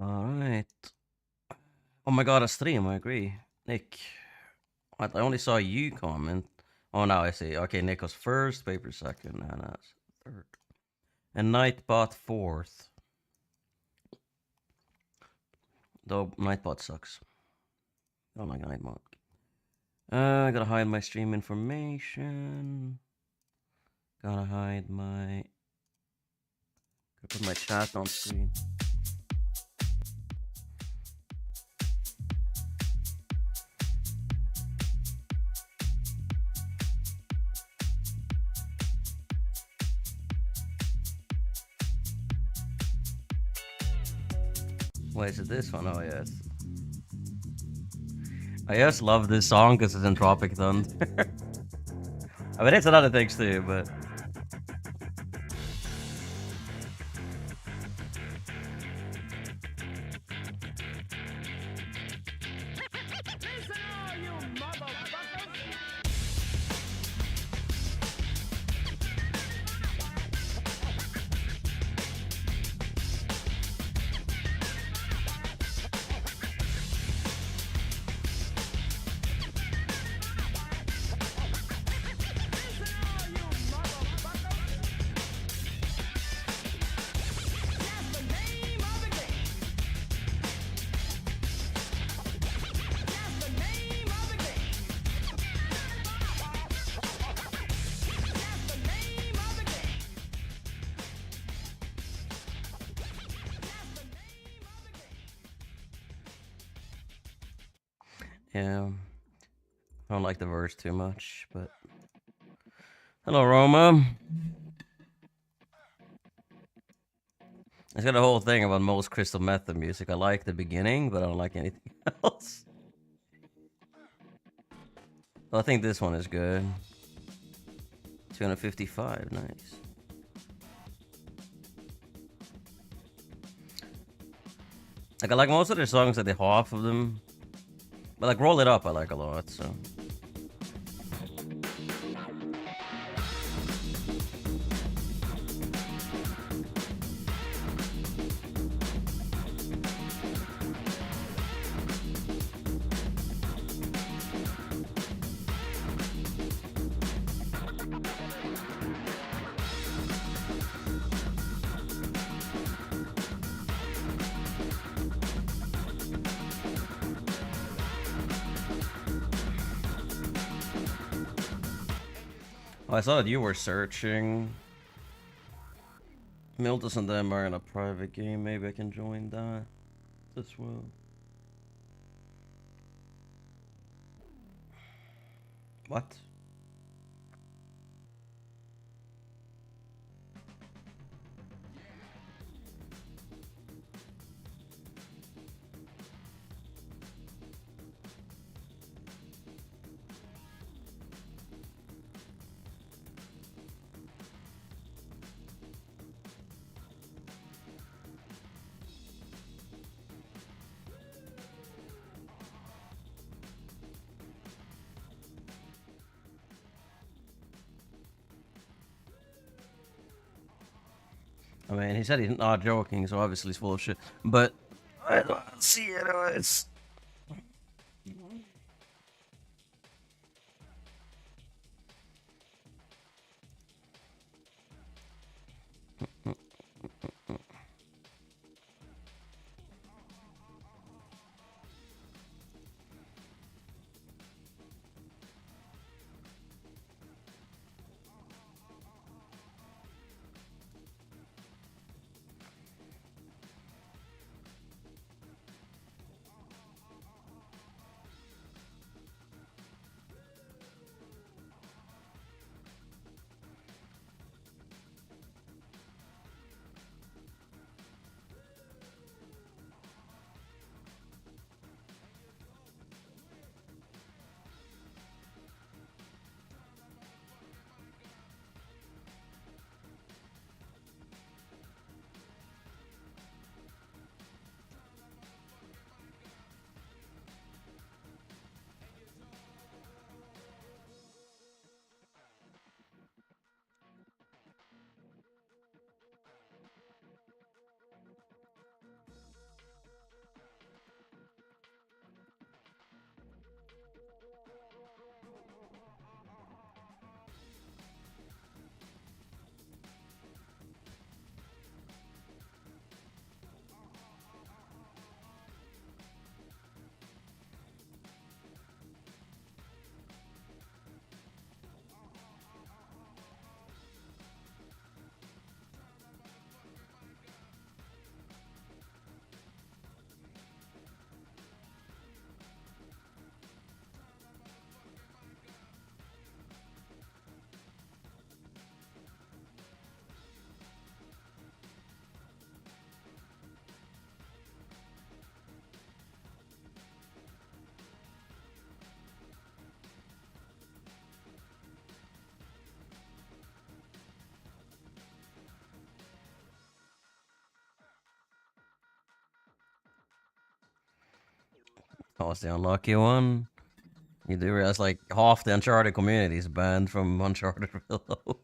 All right. Oh my god, a stream. I agree. Nick, I only saw you comment. Oh, now I see. Okay, Nick was first, Paper second, and third. And Nightbot fourth. Though Nightbot sucks. I don't like Nightbot. I gotta hide my stream information. Gotta hide my... Gotta put my chat on screen. Wait, is it this one? Oh, yes. I just love this song because it's in Tropic Thunder. I mean, it's a lot of things too, but... Yeah, I don't like the verse too much, but... Hello, Roma. It's got a whole thing about most Crystal Method music. I like the beginning, but I don't like anything else. Well, I think this one is good. 255, nice. Like, I like most of their songs, like the half of them. But like Roll It Up I like a lot, so. Oh, I saw that you were searching. Miltus and them are in a private game. Maybe I can join that as well. What? I mean, he said he's not joking, so obviously he's full of shit. But I don't see it. It's... I was the unlucky one. You do realize like half the Uncharted community is banned from Uncharted Reload.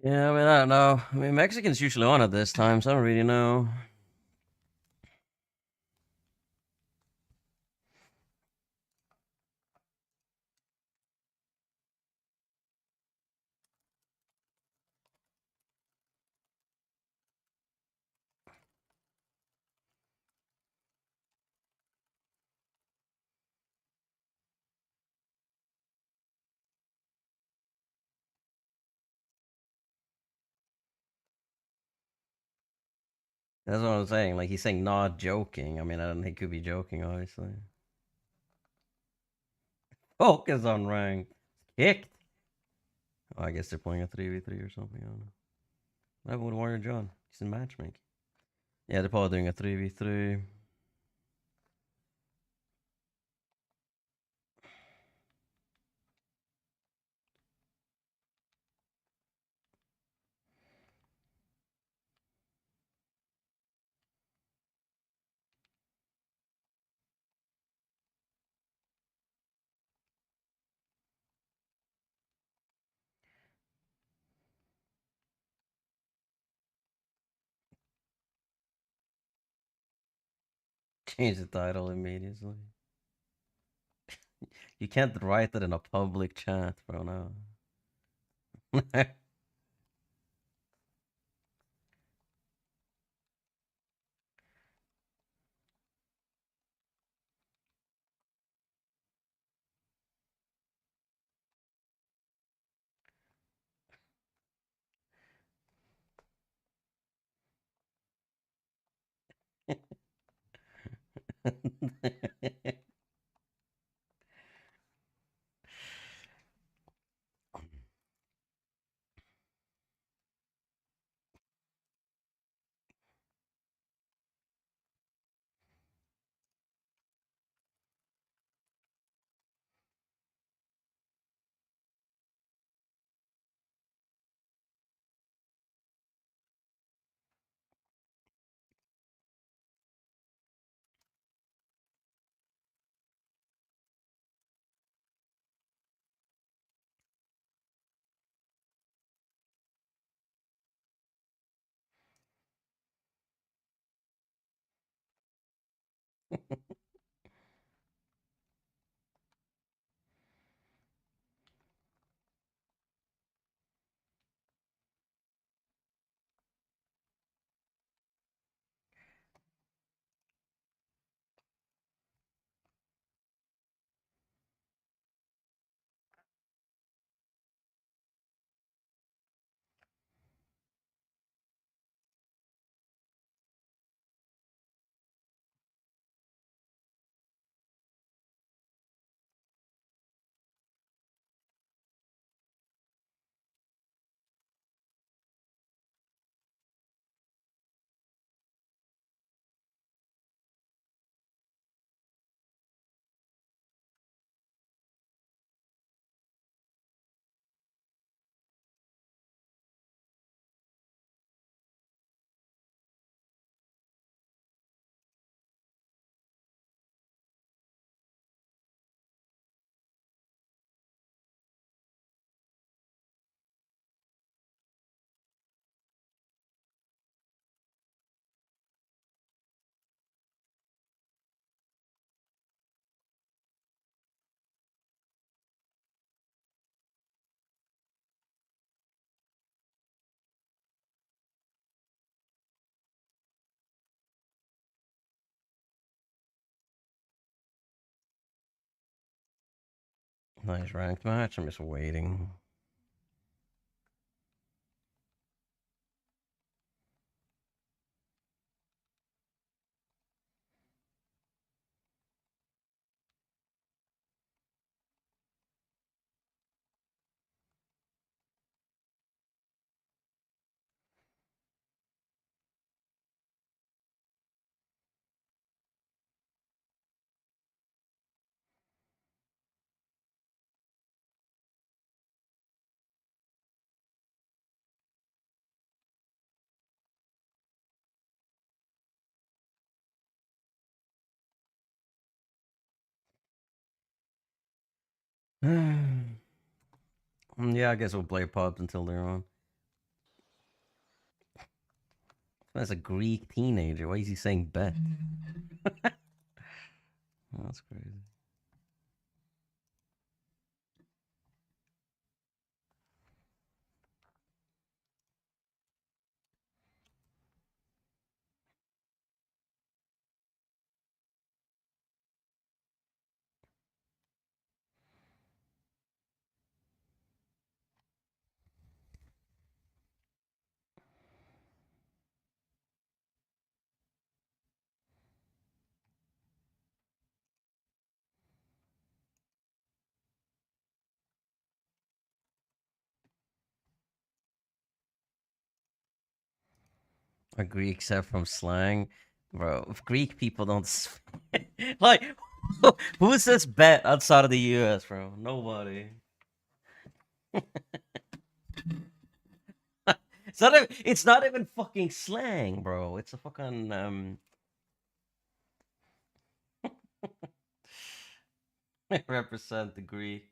Yeah, I mean, I don't know. I mean, Mexicans usually on it this time, so I don't really know. That's what I'm saying. Like, he's saying not joking. I mean, I don't think he could be joking, obviously. Focus on rank. Kicked. Oh, I guess they're playing a 3v3 or something. I don't know. What happened with Warrior John? He's in matchmaking. Yeah, they're probably doing a 3v3. Change the title immediately. You can't write it in a public chat, bro. No. Nice ranked match. I'm just waiting. Yeah, I guess we'll play pubs until they're on. That's a Greek teenager. Why is he saying bet? That's crazy. Agree, except from slang, bro. If Greek people don't like, who says bet outside of the U.S., bro? Nobody. It's not even fucking slang, bro. It's a fucking represent the Greek.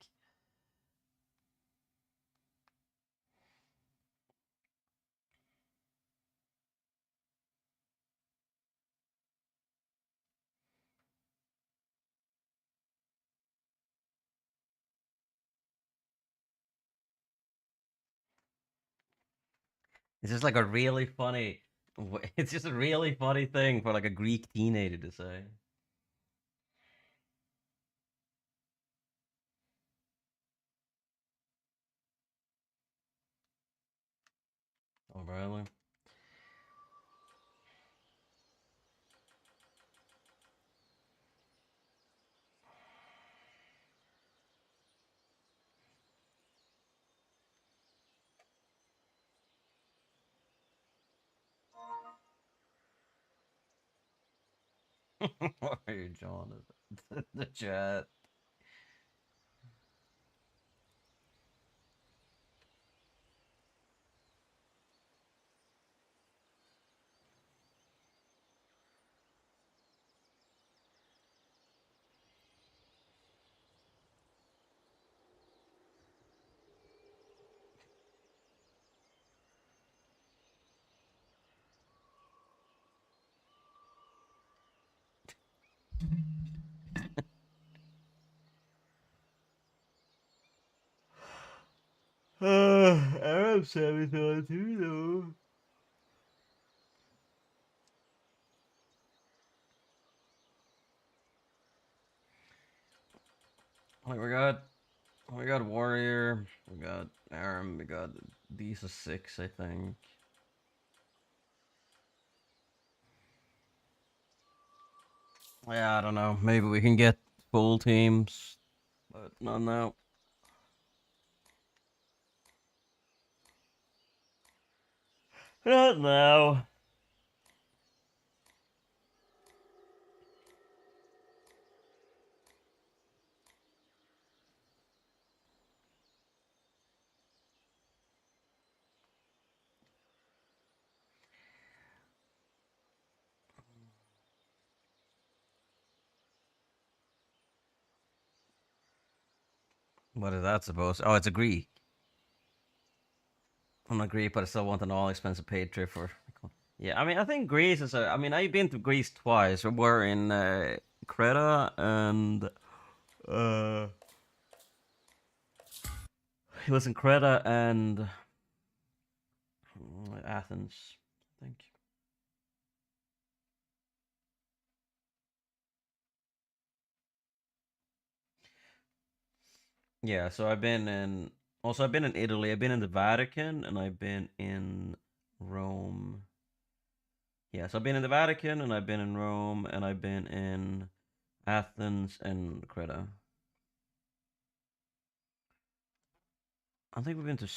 It's just like a really funny. It's just a really funny thing for like a Greek teenager to say. Oh, really? What are you, John? The chat. Arab sabotage too, though. Like we got warrior, we got Aram, we got these are 6, I think. Yeah, I don't know. Maybe we can get full teams, but not now. Not now. What is that supposed to? Oh, it's a Greek. I'm not Greek, but I still want an all expensive paid trip for. Yeah, I mean, I think Greece is a. I mean, I've been to Greece twice. We're in Creta and uh, it was in Creta and Athens, I think. Yeah, so I've been in. Also, I've been in Italy. I've been in the Vatican, and I've been in Rome. Yeah, so I've been in the Vatican, and I've been in Rome, and I've been in Athens and Creta. I think we've been to.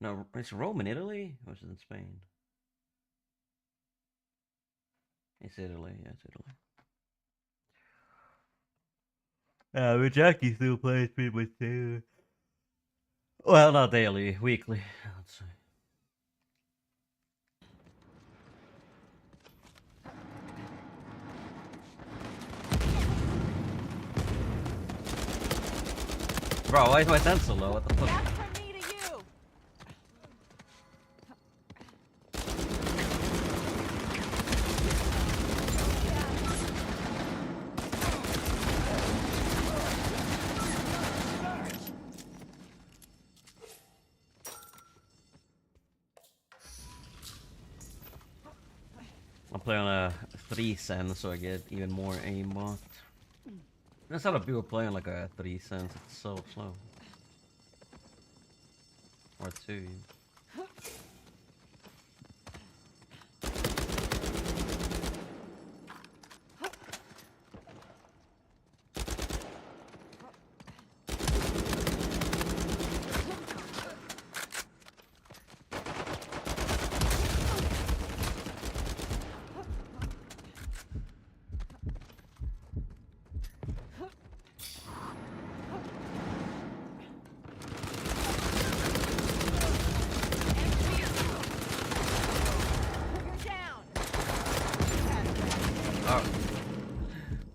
No, it's Rome in Italy, or is it in Spain? It's Italy. Yeah, it's Italy. But Jackie still plays pretty much daily. Well, not daily, weekly. Let's see. Bro, why is my sense so low? What the fuck? That's from me to you. play on a 3 cent so I get even more aimbot. That's how people play on like a 3 cents. It's so slow. Or 2.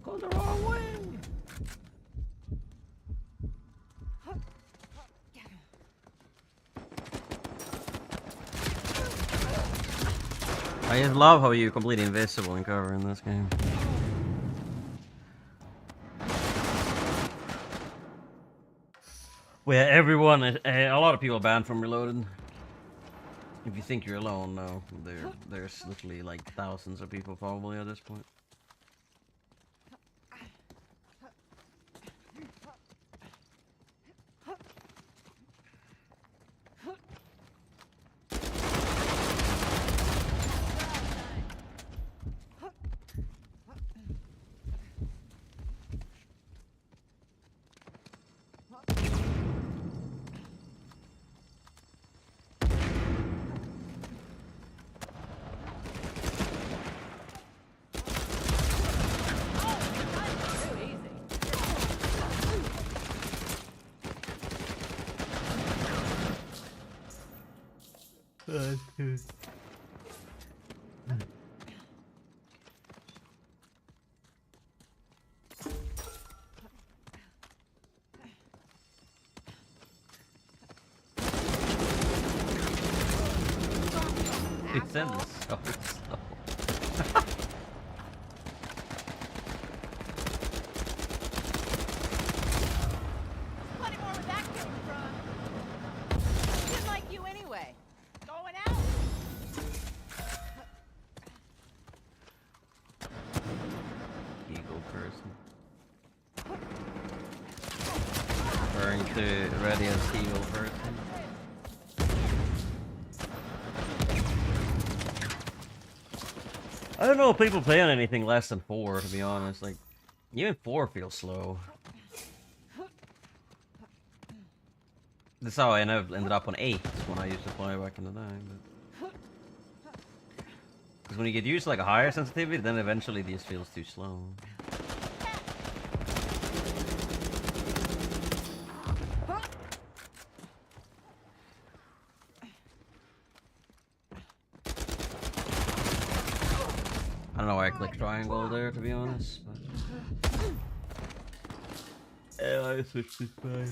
Go the wrong way. I just love how you're completely invisible in cover in this game. Where everyone, a lot of people are banned from reloaded. If you think you're alone, no, there's literally like thousands of people probably at this point. It's in so slow. Plenty more where that came from. Just like you anyway. Going out. Eagle person. Referring to ready as eagle person. I don't know if people play on anything less than 4, to be honest. Like, even 4 feels slow. This is how I ended up on 8 when I used to play back in the day. Because when you get used to like a higher sensitivity, then eventually these feels too slow. I don't know why I clicked triangle there, to be honest. But... yeah, I switched this back.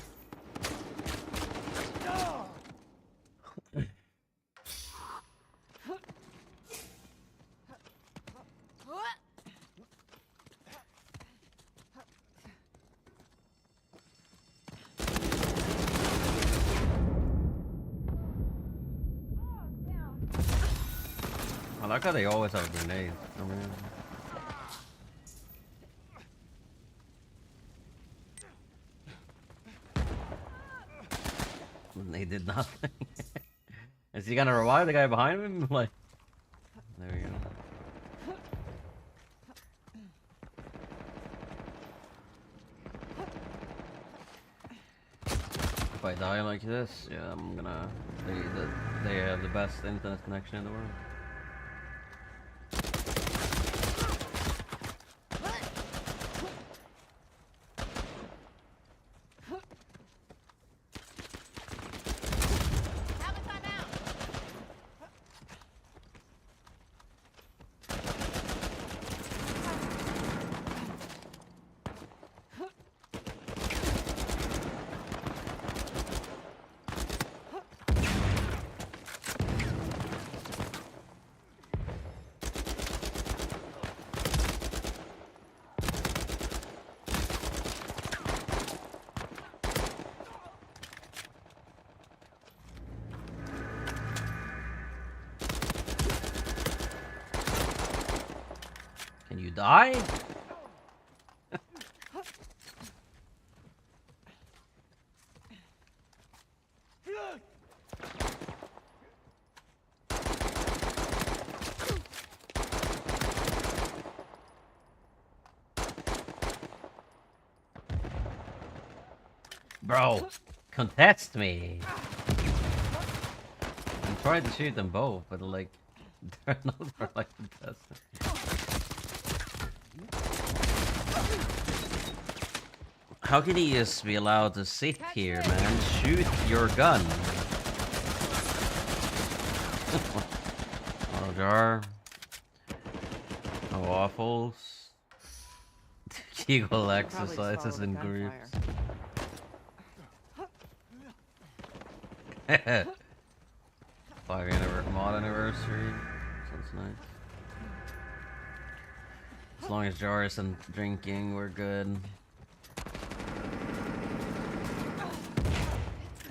I like how they always have a grenade. I mean... they did nothing. Is he gonna revive the guy behind him? Like, there we go. If I die like this, yeah, I'm gonna. They have the best internet connection in the world. die? Bro, contest me. I'm trying to shoot them both, but like, they're not like contesting. How can he just be allowed to sit here, man? Shoot your gun. No jar. No waffles. Kegel exercises in groups. Mod anniversary. Sounds nice. As long as Jar isn't drinking, we're good.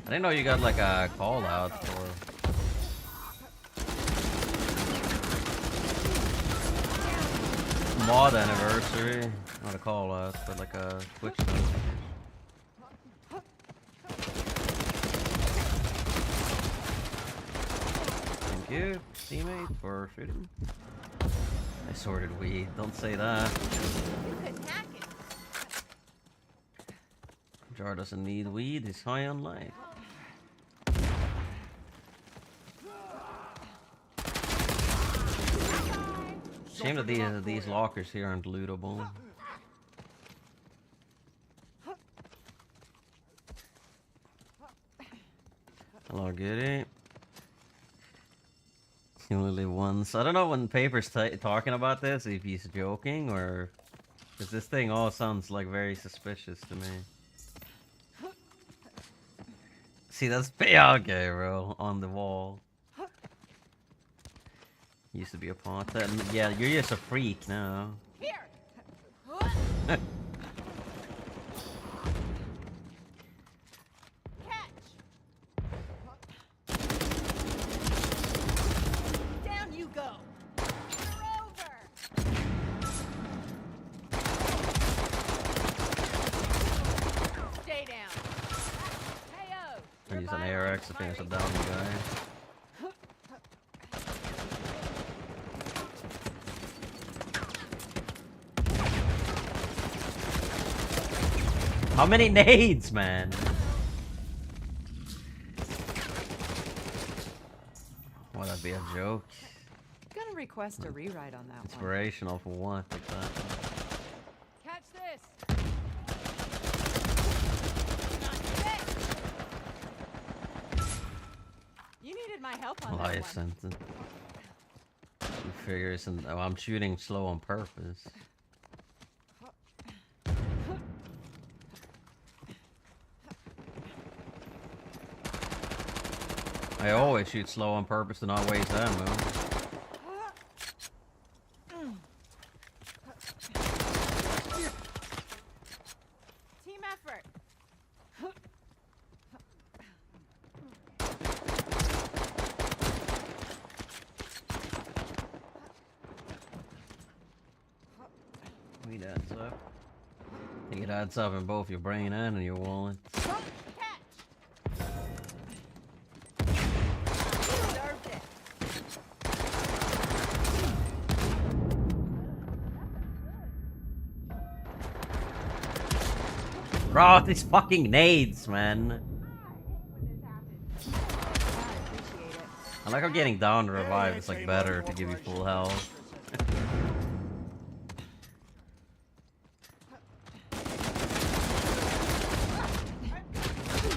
I didn't know you got like a call out for. Mod anniversary. Not a call out, but like a Twitch notification. Thank you, teammate, for shooting. I sorted weed. Don't say that. You could hack it. Jar doesn't need weed. He's high on life. Shame that these lockers here aren't lootable. Hello, Goody. You only live once. I don't know when Paper's talking about this, if he's joking or... Because this thing all sounds like very suspicious to me. See, that's... Yeah, okay, bro. On the wall. Used to be a pot. Yeah, you're just a freak now. Here. Catch. Down you go. You're over. Stay down. Hey-o. I use an ARX to finish down the guy. How many nades, man? Would that be a joke? Gonna request a rewrite on that one. Inspirational for what, exactly? Catch this. You needed my help on that Life one. sentence. You figure isn't. Oh, I'm shooting slow on purpose. I always shoot slow on purpose to not waste ammo. Team effort. It adds up. I think it adds up in both your brain and in your wallet. Bro, these fucking nades, man. I like how getting down to revive is like better to give you full health.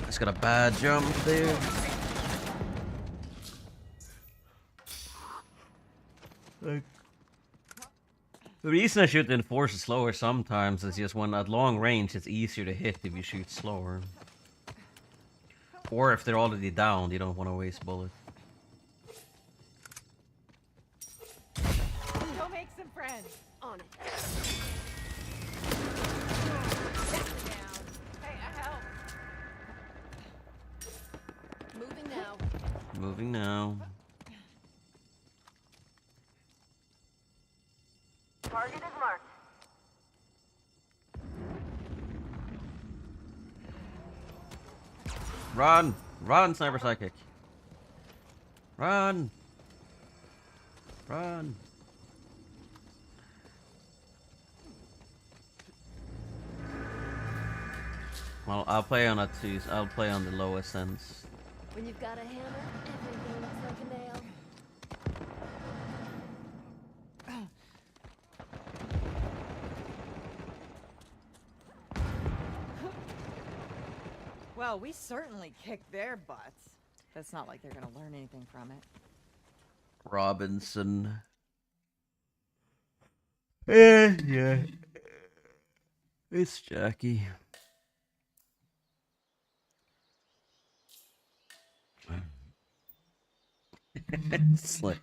Just got a bad jump there. The reason I shoot the enforcer slower sometimes is just when at long range it's easier to hit if you shoot slower. Or if they're already down, you don't want to waste bullets. Go make some friends. On it. Down. Hey, I help. Moving now. Moving now. Target is marked. Run! Run, Sniper Sidekick! Run! Run! Well, I'll play on a 2. I'll play on the lowest sense. When you've got a hammer, everything looks like a nail. Well, we certainly kicked their butts. It's not like they're gonna learn anything from it. Robinson. Yeah. It's Jackie. It's like...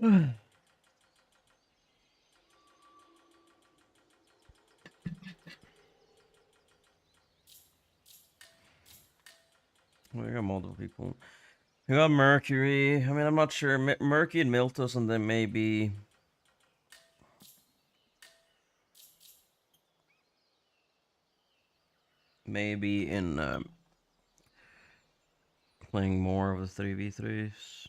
We got multiple people. We got Mercury. I mean, I'm not sure. Mercury and Miltos, and then maybe in playing more of the 3v3s.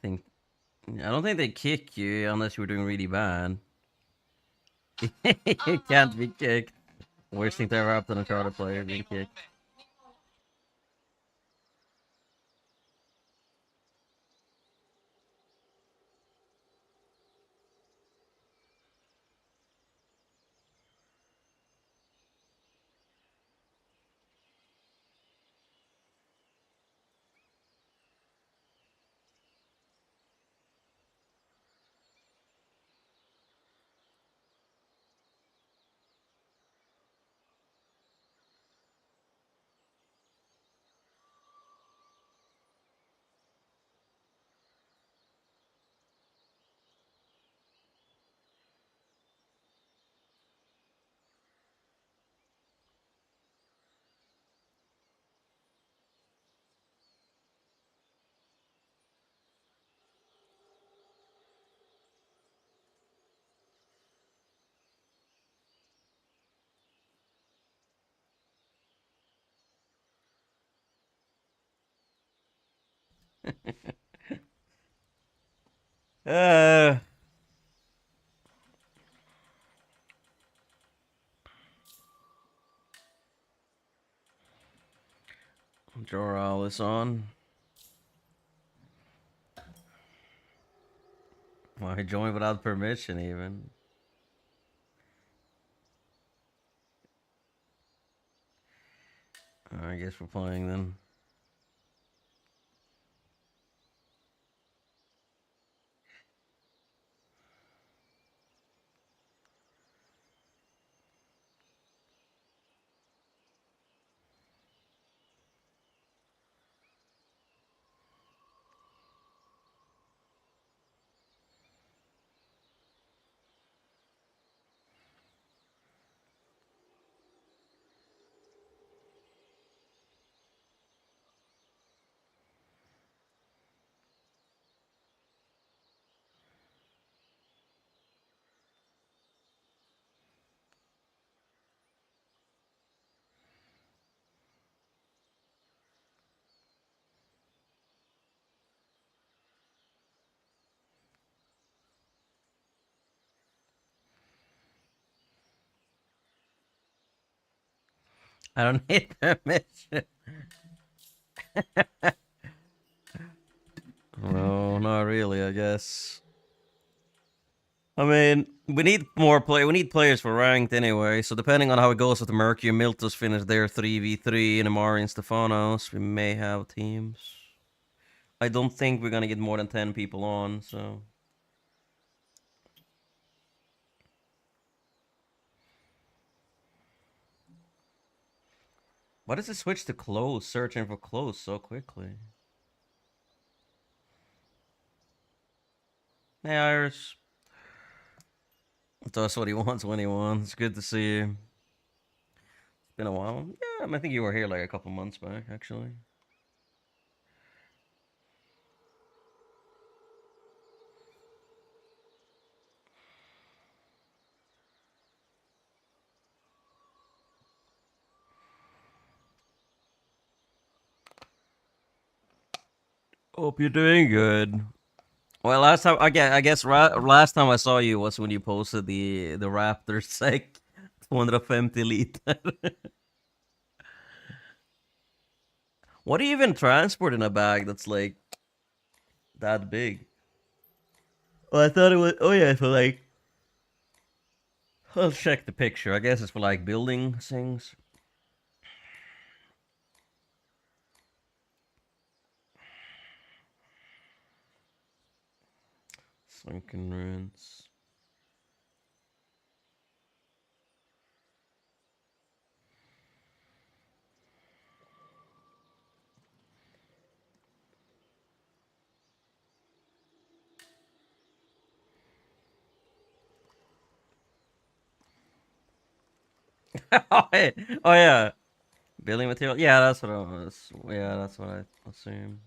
I don't think they kick you unless you were doing really bad. You can't be kicked. Worst thing to ever happen to an Uncharted player being kicked. uh, Joral is on. Well, he joined without permission, even. I guess we're playing then. I don't need permission. No, not really, I guess. I mean, we need more play. We need players for ranked anyway. So depending on how it goes with the Mercury Miltos finish their 3v3 and Amari and Stefanos, we may have teams. I don't think we're gonna get more than 10 people on. So. Why does it switch to close? Searching for close so quickly. Hey, Irish. That's what he wants when he wants. It's good to see you. It's been a while. Yeah, I think you were here like a couple months back, actually. Hope you're doing good. Well, last time I guess last time I saw you was when you posted the Raptor sec 250 liter. What do you even transport in a bag that's like that big? Well, I thought it was. Oh yeah, for like. I'll check the picture. I guess it's for like building things. Sunken ruins. Oh yeah, building material. Yeah, that's what I was. Yeah, that's what I assume.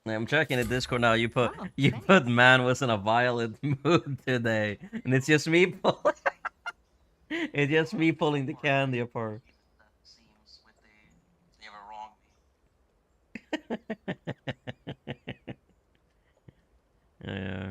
I'm checking the Discord now. You put Oh, you thanks. put man was in a violent mood today, and it's just me pulling. It's just me pulling the candy apart. Yeah.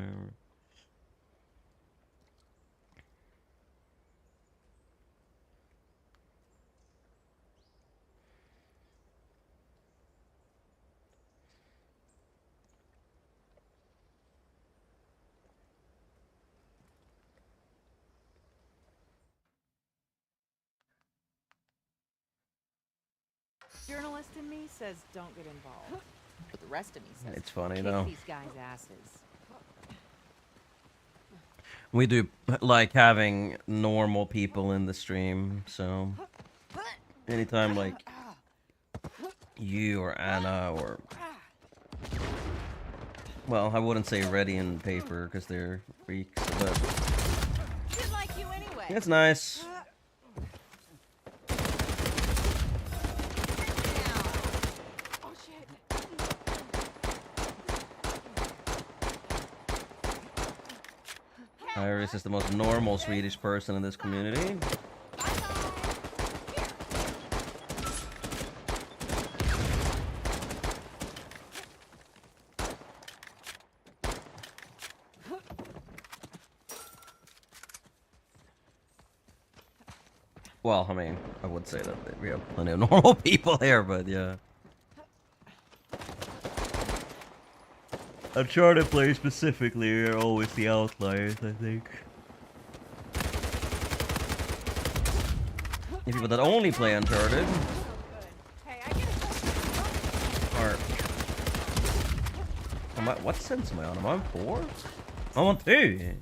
Journalist in me says don't get involved. But the rest of me says It's funny Kick though. these guys' asses. We do like having normal people in the stream, so anytime like you or Anna or well, I wouldn't say Ready and Paper because they're freaks, but Didn't like you anyway. it's nice. Oh shit. Iris is the most normal Swedish person in this community. Well, I mean, I would say that we have plenty of normal people here, but yeah. Uncharted players specifically are always the outliers, I think. The people that only play Uncharted Hey, I get it. are... What sense am I on? Am I on 4? I'm on 2!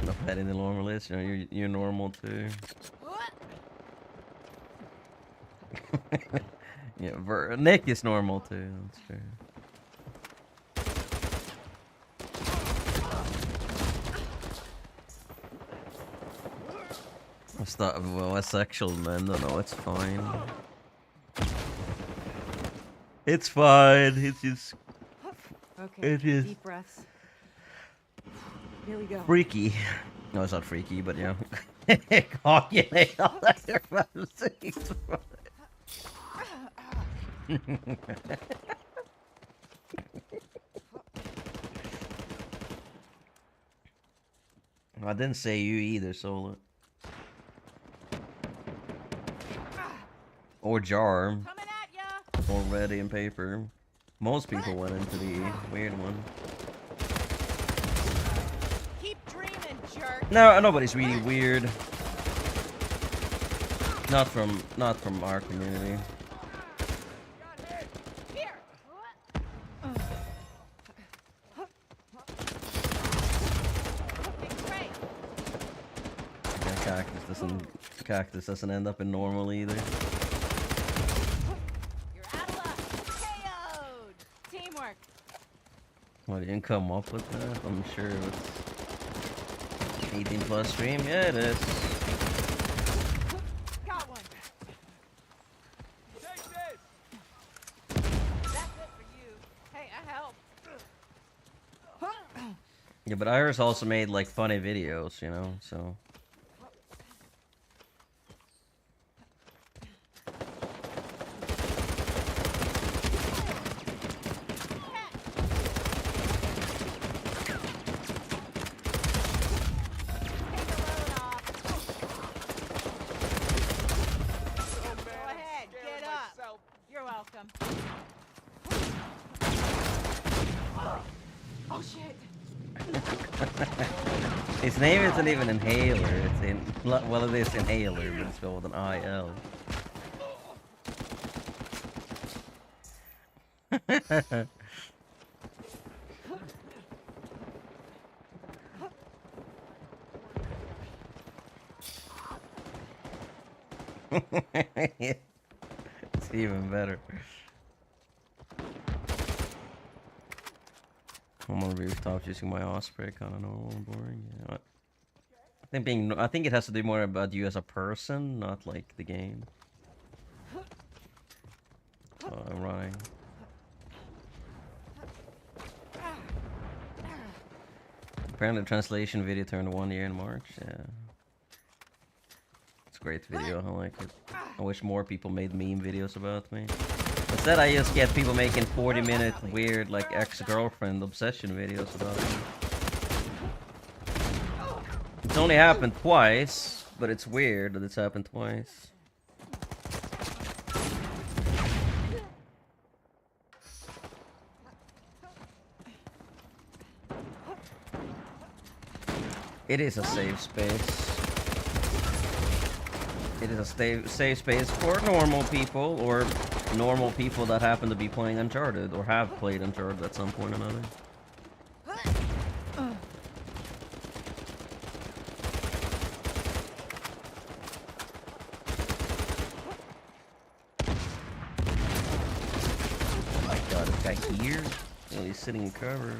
Not bad in the normal list, you know, you're normal too. Yeah, Nick is normal too, that's true. It's not, well, a sexual man, no, it's fine. It's fine, it's just... Okay, It is deep breaths. Here we go. freaky. No, it's not freaky, but yeah. Calculate all that I didn't say you either, Solo. Or Jar. Coming at ya. Or Ready and Paper. Most people went into the weird one. Keep dreaming, jerk. No, nobody's really weird. Not from our community. Here. Take a break. Yeah, Cactus doesn't end up in normal either. You're out of luck. KO'd. Teamwork. Well, you didn't come up with that? I'm sure it's 18 plus stream. Yeah, it is. Got one. Take this. That's it for you. Hey, I helped. Yeah, but Iris also made like funny videos, you know, so. You're welcome. Oh shit. Its name isn't even Inhaler, it's in well it is Inhaler, but it's spelled with an I-L. It's even better. I'm on rooftops using my Osprey, kind of normal and boring. Yeah. I think it has to do more about you as a person, not like the game. I'm running. Apparently, the translation video turned 1 year in March. Yeah. It's a great video. I like it. I wish more people made meme videos about me. Instead, I just get people making 40-minute weird, like, ex-girlfriend obsession videos about me. It's only happened twice, but it's weird that it's happened twice. It is a safe space. It is a safe space for normal people, or normal people that happen to be playing Uncharted, or have played Uncharted at some point or another. Oh my god, this guy here? Oh, he's sitting in cover.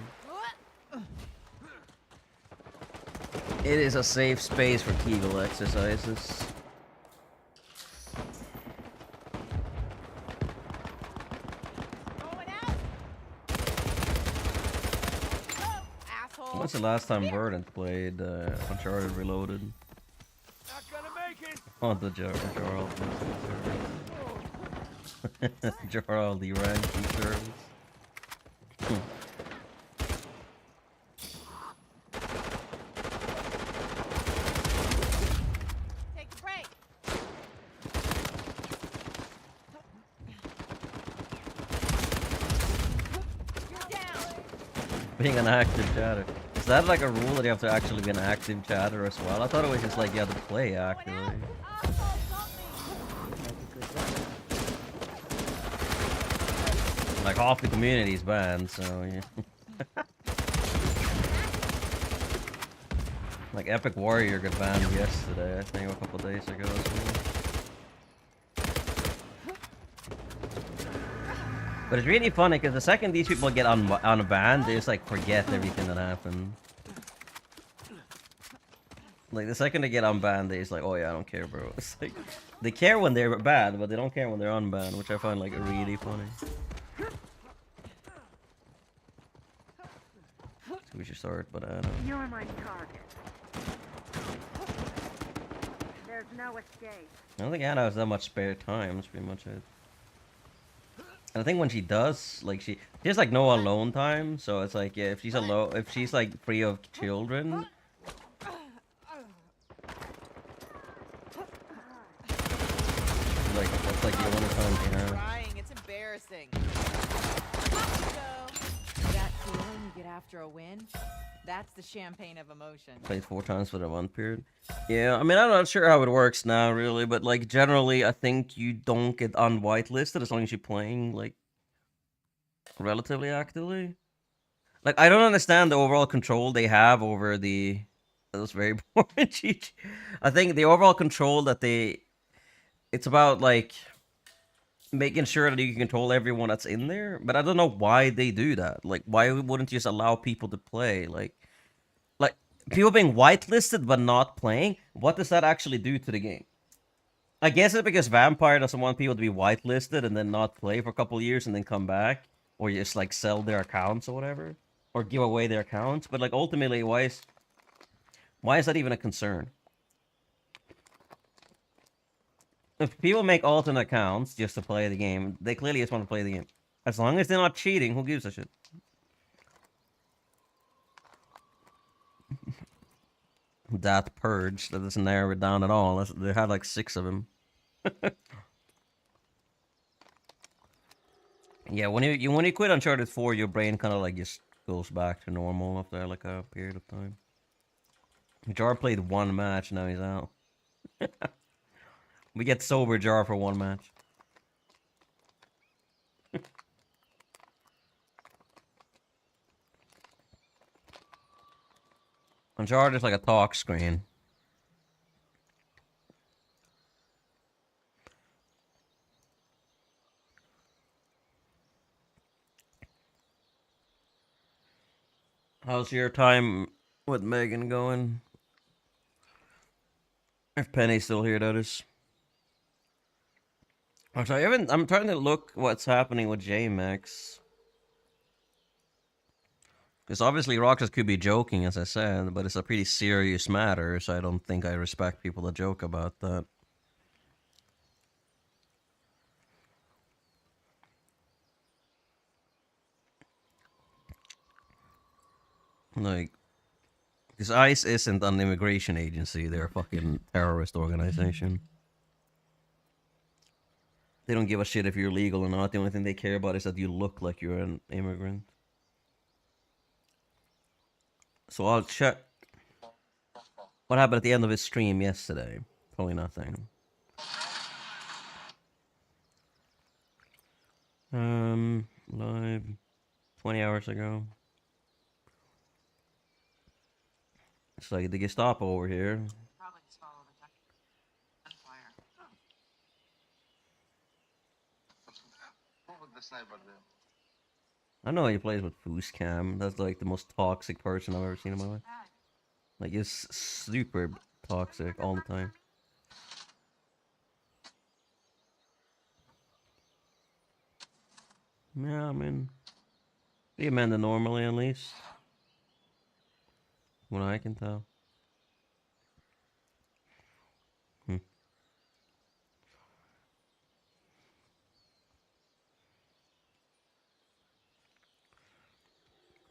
It is a safe space for Kegel exercises. When's the last time Verdant played Uncharted Reloaded? Not gonna make it. On the Jarl the ranking service. Take a break. You're down. Being an active chatter. Is that like a rule that you have to actually be an active chatter as well? I thought it was just like you have to play actively. Like half the community is banned, so yeah. Like Epic Warrior got banned yesterday, I think, a couple of days ago as well. But it's really funny because the second these people get unbanned, they just like forget everything that happened. Like the second they get unbanned, they just like, oh yeah, I don't care, bro. It's like they care when they're banned, but they don't care when they're unbanned, which I find like really funny. So we should start, but I don't know. You're my target. There's no escape. I don't think Anna has that much spare time. That's pretty much it. And I think when she does, like she has like no alone time, so it's like yeah, if she's alone, if she's like free of children, they have. Crying, it's embarrassing. Off you go. That feeling you get after a win? That's the champagne of emotion. Played 4 times for the 1 period. Yeah, I mean, I'm not sure how it works now, really, but, like, generally, I think you don't get unwhitelisted as long as you're playing, like, relatively actively. Like, I don't understand the overall control they have over the... That was very boring, Cheech. I think the overall control that they... It's about, like, making sure that you can control everyone that's in there, but I don't know why they do that. Like, why wouldn't you just allow people to play? Like, people being whitelisted but not playing, what does that actually do to the game? I guess it's because Vampire doesn't want people to be whitelisted and then not play for a couple years and then come back, or just like sell their accounts or whatever, or give away their accounts. But like ultimately, why is that even a concern? If people make alternate accounts just to play the game, they clearly just want to play the game. As long as they're not cheating, who gives a shit? That purge, that doesn't narrow it down at all. They had like 6 of them. Yeah, when you quit Uncharted 4, your brain kind of like just goes back to normal after like a period of time. Jar played 1 match, now he's out. We get sober Jar for 1 match. Uncharted is like a talk screen. How's your time with Megan going? If Penny's still here, that is. Actually, I'm trying to look what's happening with J-Max. Because obviously Roxas could be joking, as I said, but it's a pretty serious matter, so I don't think I respect people that joke about that. Like, because ICE isn't an immigration agency, they're a fucking terrorist organization. They don't give a shit if you're legal or not, the only thing they care about is that you look like you're an immigrant. So I'll check what happened at the end of his stream yesterday. Probably nothing. Live 20 hours ago. It's like the Gestapo over here. Probably just follow the gunfire. What would the sniper do? I know he plays with Fooscam. That's like the most toxic person I've ever seen in my life. Like, he's super toxic all the time. Yeah, I mean, be Amanda normally at least. What I can tell.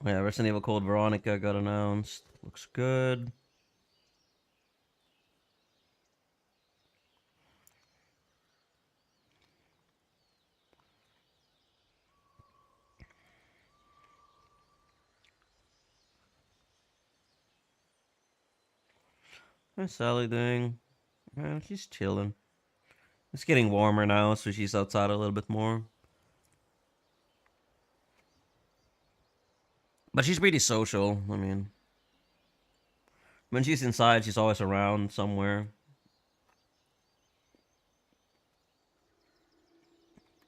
Yeah, Resident Evil Code Veronica got announced. Looks good. How's Sally doing? She's chilling. It's getting warmer now, so she's outside a little bit more. But she's pretty social. I mean, when she's inside, she's always around somewhere.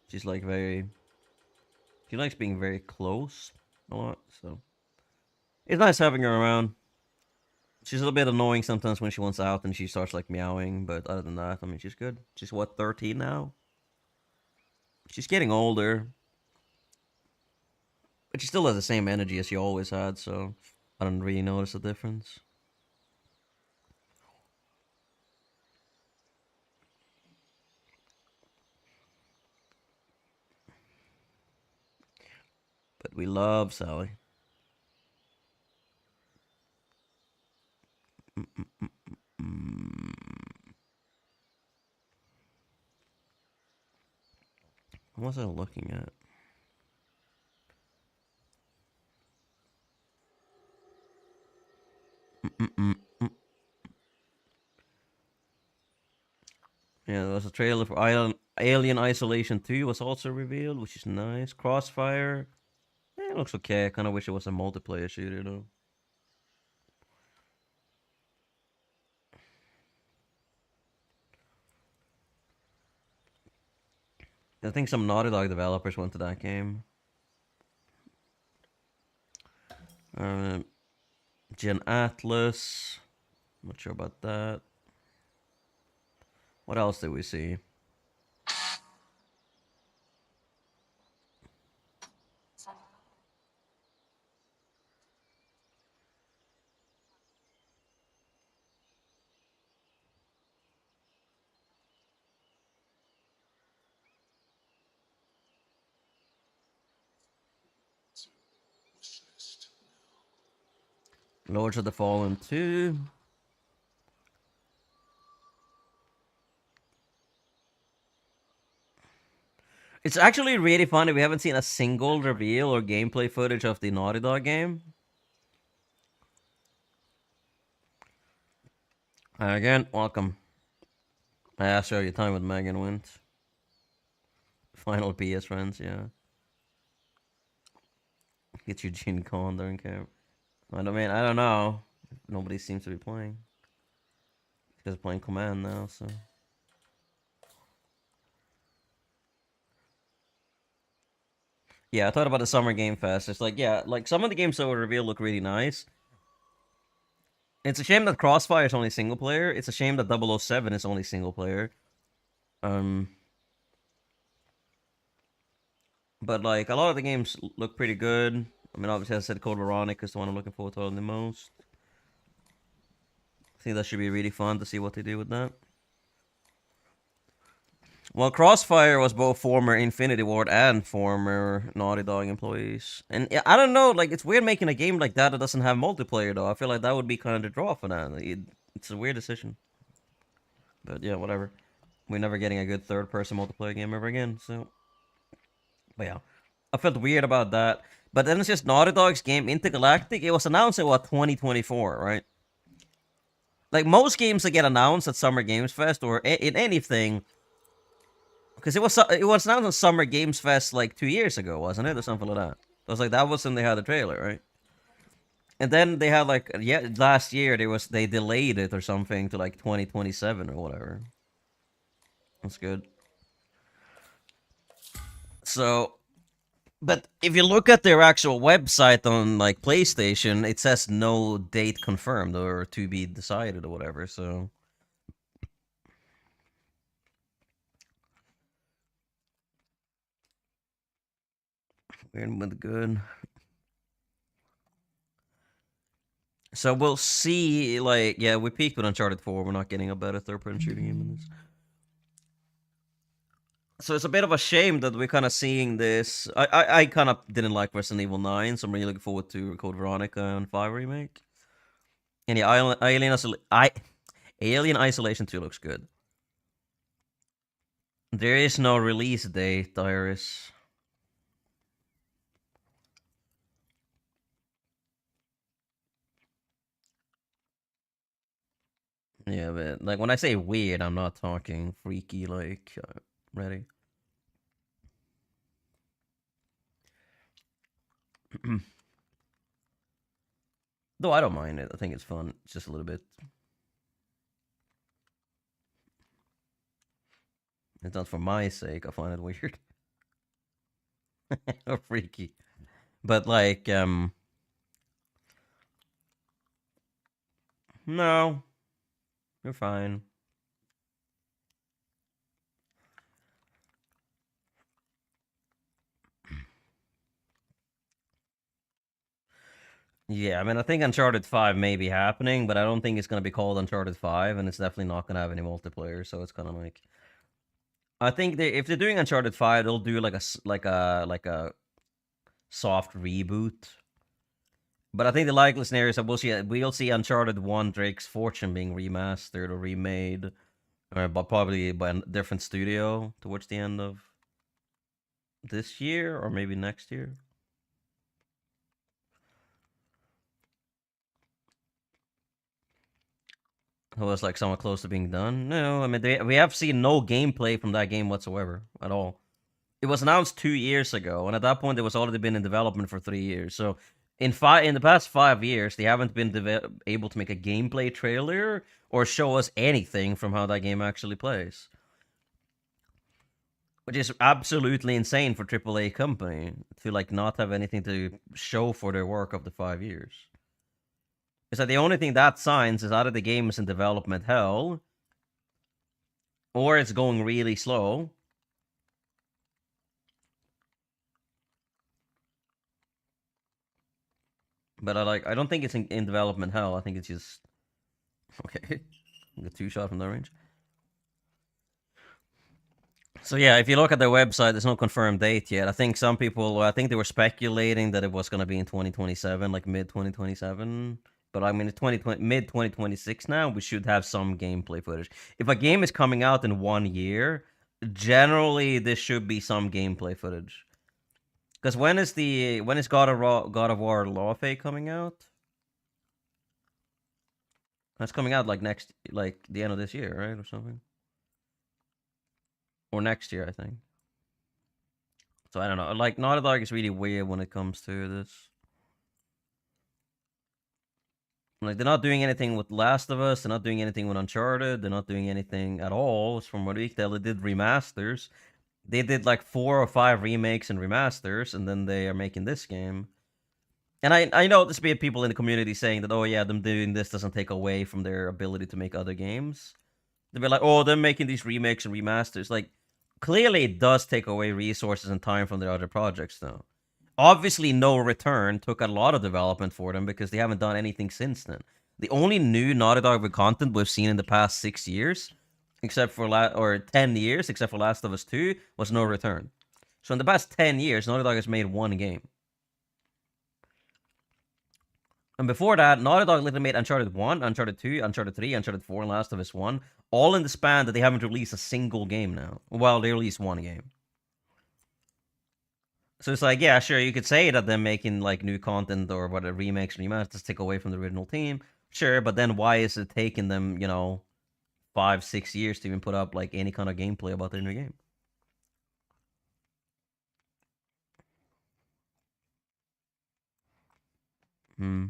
She's like very... She likes being very close a lot, so... It's nice having her around. She's a little bit annoying sometimes when she wants out and she starts like meowing, but other than that, I mean, she's good. She's what, 13 now? She's getting older. But she still has the same energy as she always had, so I don't really notice a difference. But we love Sally. What was I looking at? Yeah, there was a trailer for Alien Isolation 2 was also revealed, which is nice. Crossfire. It looks okay. I kind of wish it was a multiplayer shooter, though. I think some Naughty Dog developers went to that game. Gen Atlas. Not sure about that. What else did we see? Lords of the Fallen 2. It's actually really funny. We haven't seen a single reveal or gameplay footage of the Naughty Dog game. Again, welcome. I asked you how your time with Megan went. Final PS friends, yeah. Get your Gin Con, don't care. I don't know. Nobody seems to be playing. Because playing Command now, so. Yeah, I thought about the Summer Game Fest. It's like, yeah, like some of the games that were revealed look really nice. It's a shame that Crossfire is only single player. It's a shame that 007 is only single player. But like a lot of the games look pretty good. I mean, obviously, I said Code Veronica is the one I'm looking forward to the most. I think that should be really fun to see what they do with that. Well, Crossfire was both former Infinity Ward and former Naughty Dog employees. And I don't know, like, it's weird making a game like that doesn't have multiplayer, though. I feel like that would be kind of the draw for that. It's a weird decision. But yeah, whatever. We're never getting a good third-person multiplayer game ever again, so... But yeah, I felt weird about that. But then it's just Naughty Dog's game, Intergalactic. It was announced in, 2024, right? Like, most games that get announced at Summer Games Fest or in anything... Because it was announced at Summer Games Fest, like, 2 years ago, wasn't it? Or something like that. It was like, that was when they had the trailer, right? And then they had, like, yeah, last year, they delayed it or something to, like, 2027 or whatever. That's good. So... But if you look at their actual website on, like, PlayStation, it says no date confirmed or to be decided or whatever, so... Weird but good. So we'll see, like, yeah, we peaked with Uncharted 4. We're not getting a better third-person shooting game in this. So it's a bit of a shame that we're kind of seeing this. I kind of didn't like Resident Evil 9, so I'm really looking forward to Code Veronica and 5 remake. And yeah, Alien Isolation 2 looks good. There is no release date, Iris. Yeah, but like when I say weird, I'm not talking freaky. Like, ready? Though I don't mind it. I think it's fun. It's just a little bit. It's not for my sake. I find it weird or freaky. But like, no, you're fine. Yeah, I mean, I think Uncharted 5 may be happening, but I don't think it's going to be called Uncharted 5, and it's definitely not going to have any multiplayer, so it's kind of like... I think if they're doing Uncharted 5, they'll do like a soft reboot. But I think the likely scenario is that we'll see Uncharted 1 Drake's Fortune being remastered or remade, but probably by a different studio towards the end of... this year or maybe next year. It was like somewhat close to being done. No, I mean we have seen no gameplay from that game whatsoever at all. It was announced 2 years ago, and at that point, it was already been in development for 3 years. So, in the past 5 years, they haven't been able to make a gameplay trailer or show us anything from how that game actually plays, which is absolutely insane for AAA company to like not have anything to show for their work of the 5 years. It's like the only thing that signs is either the game is in development hell, or it's going really slow. But I don't think it's in development hell. I think it's just okay. The 2-shot from the range. So yeah, if you look at their website, there's no confirmed date yet. I think they were speculating that it was going to be in 2027, like mid 2027. But I mean, it's mid 2026 now. We should have some gameplay footage. If a game is coming out in 1 year, generally this should be some gameplay footage. Because when is God of War Lawfare coming out? That's coming out like the end of this year, right, or something, or next year, I think. So I don't know. Like Naughty Dog is really weird when it comes to this. Like they're not doing anything with Last of Us. They're not doing anything with Uncharted. They're not doing anything at all. From what we can tell, they did remasters. They did like 4 or 5 remakes and remasters, and then they are making this game. And I know there's been people in the community saying that, oh yeah, them doing this doesn't take away from their ability to make other games. They'll be like, oh, them making these remakes and remasters. Like, clearly it does take away resources and time from their other projects, though. Obviously, No Return took a lot of development for them because they haven't done anything since then. The only new Naughty Dog content we've seen in the past 6 years, except for 10 years, except for Last of Us 2, was No Return. So in the past 10 years, Naughty Dog has made one game. And before that, Naughty Dog literally made Uncharted 1, Uncharted 2, Uncharted 3, Uncharted 4, and Last of Us 1, all in the span that they haven't released a single game now. Well, they released one game. So it's like, yeah, sure, you could say that they're making like new content or whatever, remakes and remasters take away from the original team. Sure, but then why is it taking them, 5-6 years to even put up like any kind of gameplay about their new game? Hmm.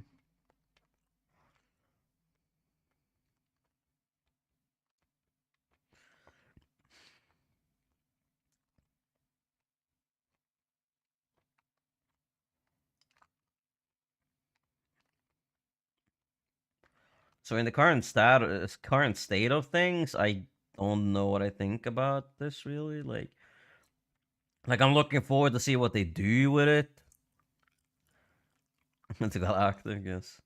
So in the current state of things, I don't know what I think about this really. Like I'm looking forward to see what they do with it. It's Galactic, yes.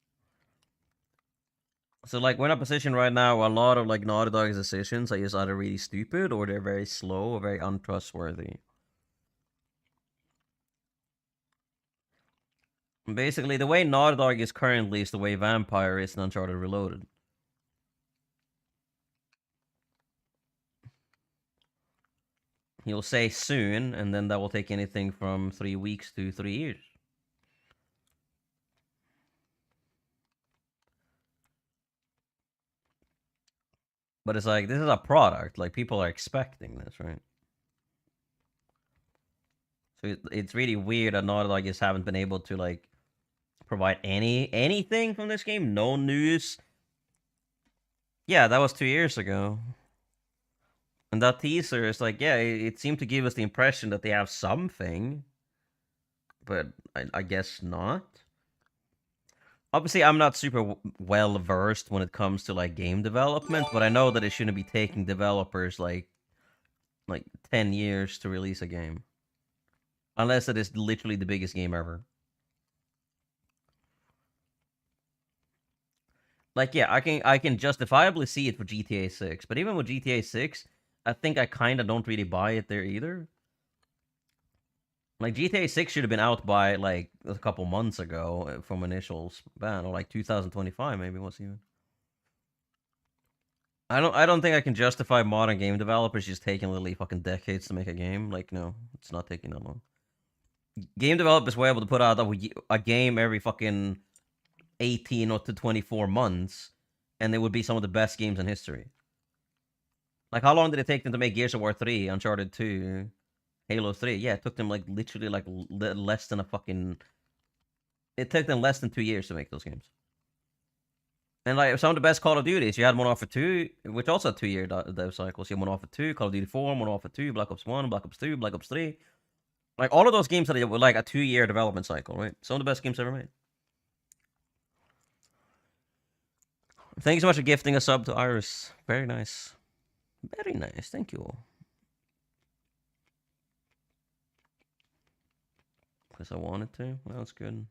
So like we're in a position right now where a lot of like Naughty Dog's decisions are just either really stupid or they're very slow or very untrustworthy. Basically, the way Naughty Dog is currently is the way Vampire is in Uncharted Reloaded. He'll say soon, and then that will take anything from 3 weeks to 3 years. But it's like, this is a product. Like, people are expecting this, right? So it's really weird that Naughty Dog just haven't been able to, like, provide anything from this game. No news. Yeah, that was 2 years ago. And that teaser is like, yeah, it seemed to give us the impression that they have something. But I guess not. Obviously, I'm not super well versed when it comes to like game development, but I know that it shouldn't be taking developers like 10 years to release a game, unless it is literally the biggest game ever. Like, yeah, I can justifiably see it for GTA 6, but even with GTA 6, I think I kind of don't really buy it there either. Like, GTA 6 should have been out by, like, a couple months ago from initial ban, or, like, 2025 maybe, what's even. I don't think I can justify modern game developers just taking literally fucking decades to make a game. Like, no, it's not taking that long. Game developers were able to put out a game every fucking 18 or to 24 months, and they would be some of the best games in history. Like, how long did it take them to make Gears of War 3, Uncharted 2, Halo 3? Yeah, it took them, like, literally, like, less than a fucking... It took them less than 2 years to make those games. And, like, some of the best Call of Duties, you had Modern Warfare 2, which also had 2-year dev cycles. You had Modern Warfare 2, Call of Duty 4, Modern Warfare 2, Black Ops 1, Black Ops 2, Black Ops 3. Like, all of those games had, like, a 2-year development cycle, right? Some of the best games ever made. Thank you so much for gifting a sub to Iris. Very nice. Very nice. Thank you. Because I wanted to. Well, that's good.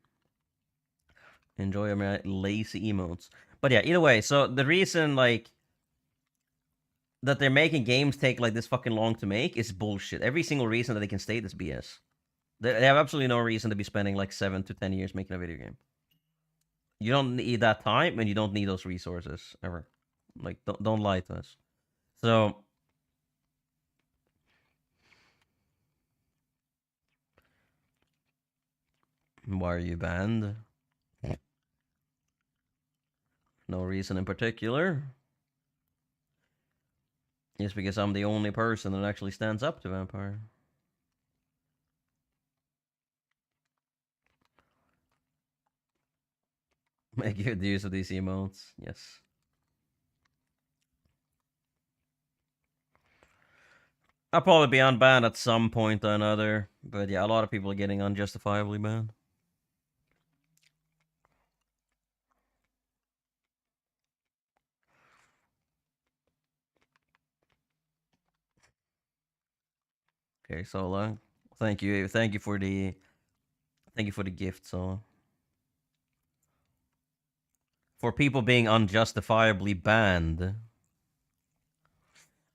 Enjoy my lazy emotes. But yeah, either way, so the reason, like, that they're making games take, like, this fucking long to make is bullshit. Every single reason that they can state is BS. They have absolutely no reason to be spending, like, 7 to 10 years making a video game. You don't need that time, and you don't need those resources, ever. Like, don't lie to us. So... Why are you banned? No reason in particular. Just because I'm the only person that actually stands up to Vampire. Make good use of these emotes. Yes. I'll probably be unbanned at some point or another. But yeah, a lot of people are getting unjustifiably banned. Okay, Sola. Thank you for the gift, Sola. For people being unjustifiably banned.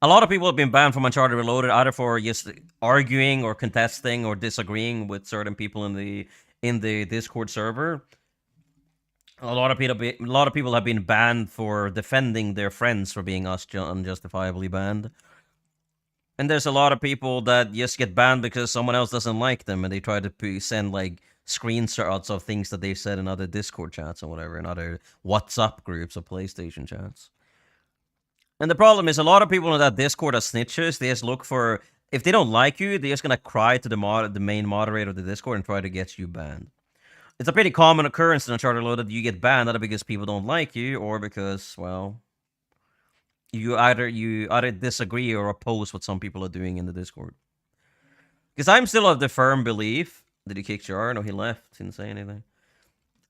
A lot of people have been banned from Uncharted Reloaded either for just arguing or contesting or disagreeing with certain people in the Discord server. A lot of people have been banned for defending their friends for being unjustifiably banned. And there's a lot of people that just get banned because someone else doesn't like them, and they try to send, like, screenshots of things that they've said in other Discord chats or whatever, in other WhatsApp groups or PlayStation chats. And the problem is, a lot of people in that Discord are snitches. They just look for... If they don't like you, they're just gonna cry to the main moderator of the Discord and try to get you banned. It's a pretty common occurrence in Uncharted Reloaded that you get banned, either because people don't like you, or because, well... You either disagree or oppose what some people are doing in the Discord. Because I'm still of the firm belief... Did he kick Jar? No, he left. Didn't say anything.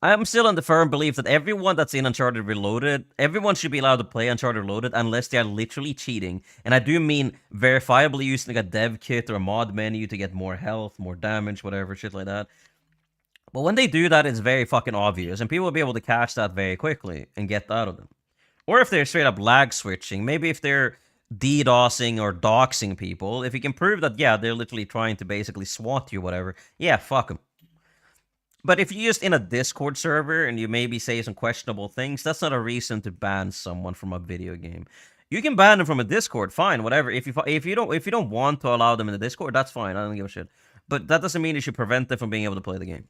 I'm still in the firm belief that everyone that's in Uncharted Reloaded, everyone should be allowed to play Uncharted Reloaded unless they are literally cheating. And I do mean verifiably using like a dev kit or a mod menu to get more health, more damage, whatever, shit like that. But when they do that, it's very fucking obvious, and people will be able to catch that very quickly and get out of them. Or if they're straight up lag switching, maybe if they're DDoSing or doxing people, if you can prove that, yeah, they're literally trying to basically SWAT you, whatever, yeah, fuck them. But if you're just in a Discord server and you maybe say some questionable things, that's not a reason to ban someone from a video game. You can ban them from a Discord, fine, whatever. If you don't want to allow them in the Discord, that's fine. I don't give a shit. But that doesn't mean you should prevent them from being able to play the game.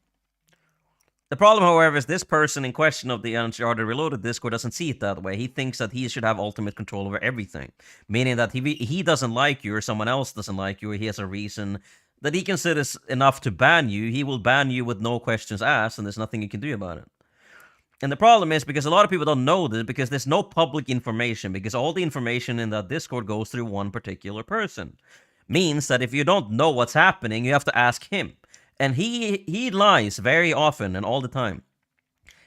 The problem, however, is this person in question of the Uncharted Reloaded Discord doesn't see it that way. He thinks that he should have ultimate control over everything, meaning that he doesn't like you or someone else doesn't like you or he has a reason that he considers enough to ban you, he will ban you with no questions asked, and there's nothing you can do about it. And the problem is, because a lot of people don't know this, because there's no public information, because all the information in that Discord goes through one particular person. Means that if you don't know what's happening, you have to ask him. And he lies very often and all the time.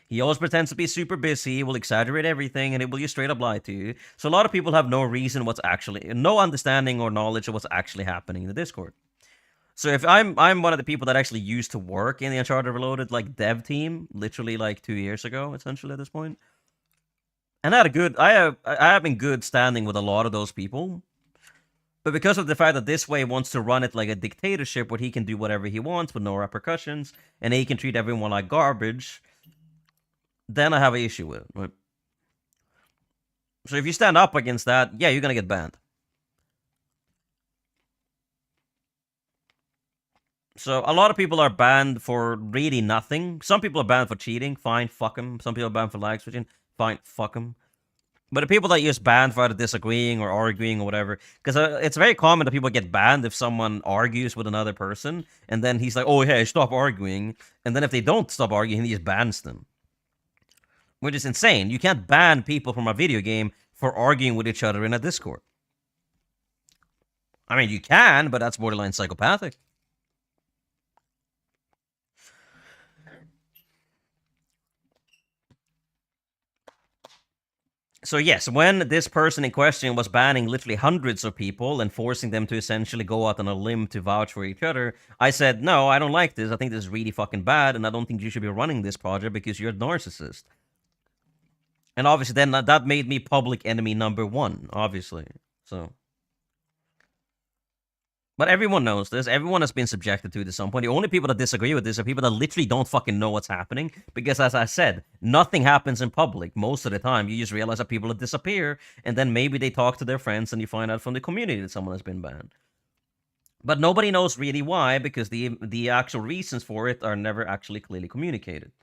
He always pretends to be super busy, he will exaggerate everything, and he will just straight up lie to you. So a lot of people have no understanding or knowledge of what's actually happening in the Discord. So if I'm one of the people that actually used to work in the Uncharted Reloaded like dev team, literally like 2 years ago, essentially at this point, and I have in good standing with a lot of those people, but because of the fact that this way wants to run it like a dictatorship where he can do whatever he wants with no repercussions, and he can treat everyone like garbage, then I have an issue with it. Right? So if you stand up against that, yeah, you're gonna get banned. So a lot of people are banned for really nothing. Some people are banned for cheating. Fine, fuck them. Some people are banned for lag switching. Fine, fuck them. But the people that use banned for either disagreeing or arguing or whatever, because it's very common that people get banned if someone argues with another person, and then he's like, "Oh, hey, stop arguing," and then if they don't stop arguing, he just bans them, which is insane. You can't ban people from a video game for arguing with each other in a Discord. I mean, you can, but that's borderline psychopathic. So yes, when this person in question was banning literally hundreds of people and forcing them to essentially go out on a limb to vouch for each other, I said, no, I don't like this. I think this is really fucking bad, and I don't think you should be running this project because you're a narcissist. And obviously then that made me public enemy number 1, obviously. So... But everyone knows this. Everyone has been subjected to it at some point. The only people that disagree with this are people that literally don't fucking know what's happening. Because as I said, nothing happens in public. Most of the time, you just realize that people disappear. And then maybe they talk to their friends and you find out from the community that someone has been banned. But nobody knows really why, because the actual reasons for it are never actually clearly communicated.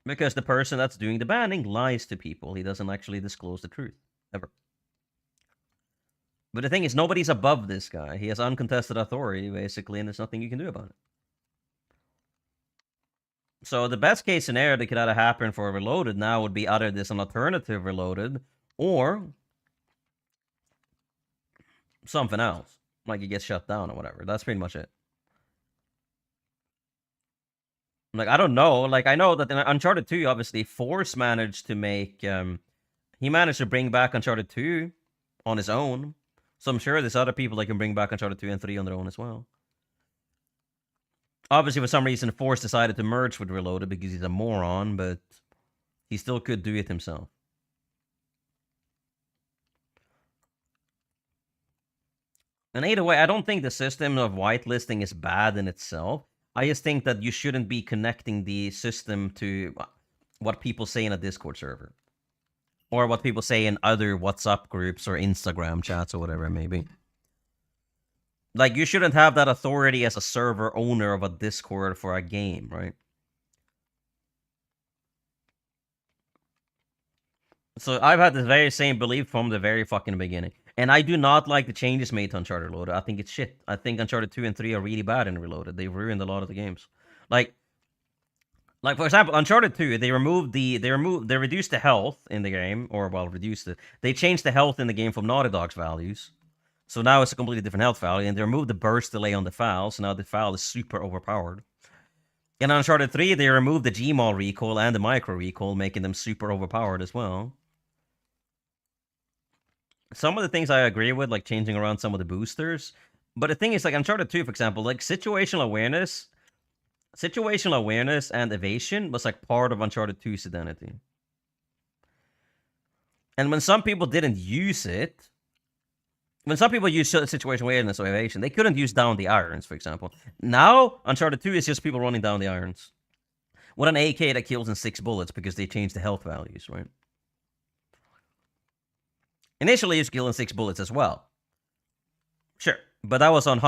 Because the person that's doing the banning lies to people. He doesn't actually disclose the truth. Ever. But the thing is, nobody's above this guy. He has uncontested authority, basically, and there's nothing you can do about it. So the best case scenario that could either happen for Reloaded now would be either this an alternative Reloaded, or something else. Like it gets shut down or whatever. That's pretty much it. Like, I don't know. Like, I know that in Uncharted 2, obviously, Force managed to make... he managed to bring back Uncharted 2 on his own. So I'm sure there's other people that can bring back Uncharted 2 and 3 on their own as well. Obviously, for some reason, Force decided to merge with Reloaded because he's a moron, but he still could do it himself. And either way, I don't think the system of whitelisting is bad in itself. I just think that you shouldn't be connecting the system to what people say in a Discord server. Or what people say in other WhatsApp groups or Instagram chats or whatever it may be. Like, you shouldn't have that authority as a server owner of a Discord for a game, right? So I've had the very same belief from the very fucking beginning. And I do not like the changes made to Uncharted Reloaded. I think it's shit. I think Uncharted 2 and 3 are really bad in Reloaded. They've ruined a lot of the games. Like for example, Uncharted 2, they reduced the health in the game, or well, reduced it. They changed the health in the game from Naughty Dog's values. So now it's a completely different health value, and they removed the burst delay on the FAL, so now the FAL is super overpowered. In Uncharted 3, they removed the Gmaul recoil and the micro recoil, making them super overpowered as well. Some of the things I agree with, like changing around some of the boosters. But the thing is, like Uncharted 2, for example, like situational awareness and evasion was like part of Uncharted 2's identity. And when some people didn't use it, when some people use situational awareness or evasion, they couldn't use down the irons, for example. Now, Uncharted 2 is just people running down the irons. With an AK that kills in 6 bullets because they changed the health values, right? Initially, it's killing 6 bullets as well. Sure, but that was on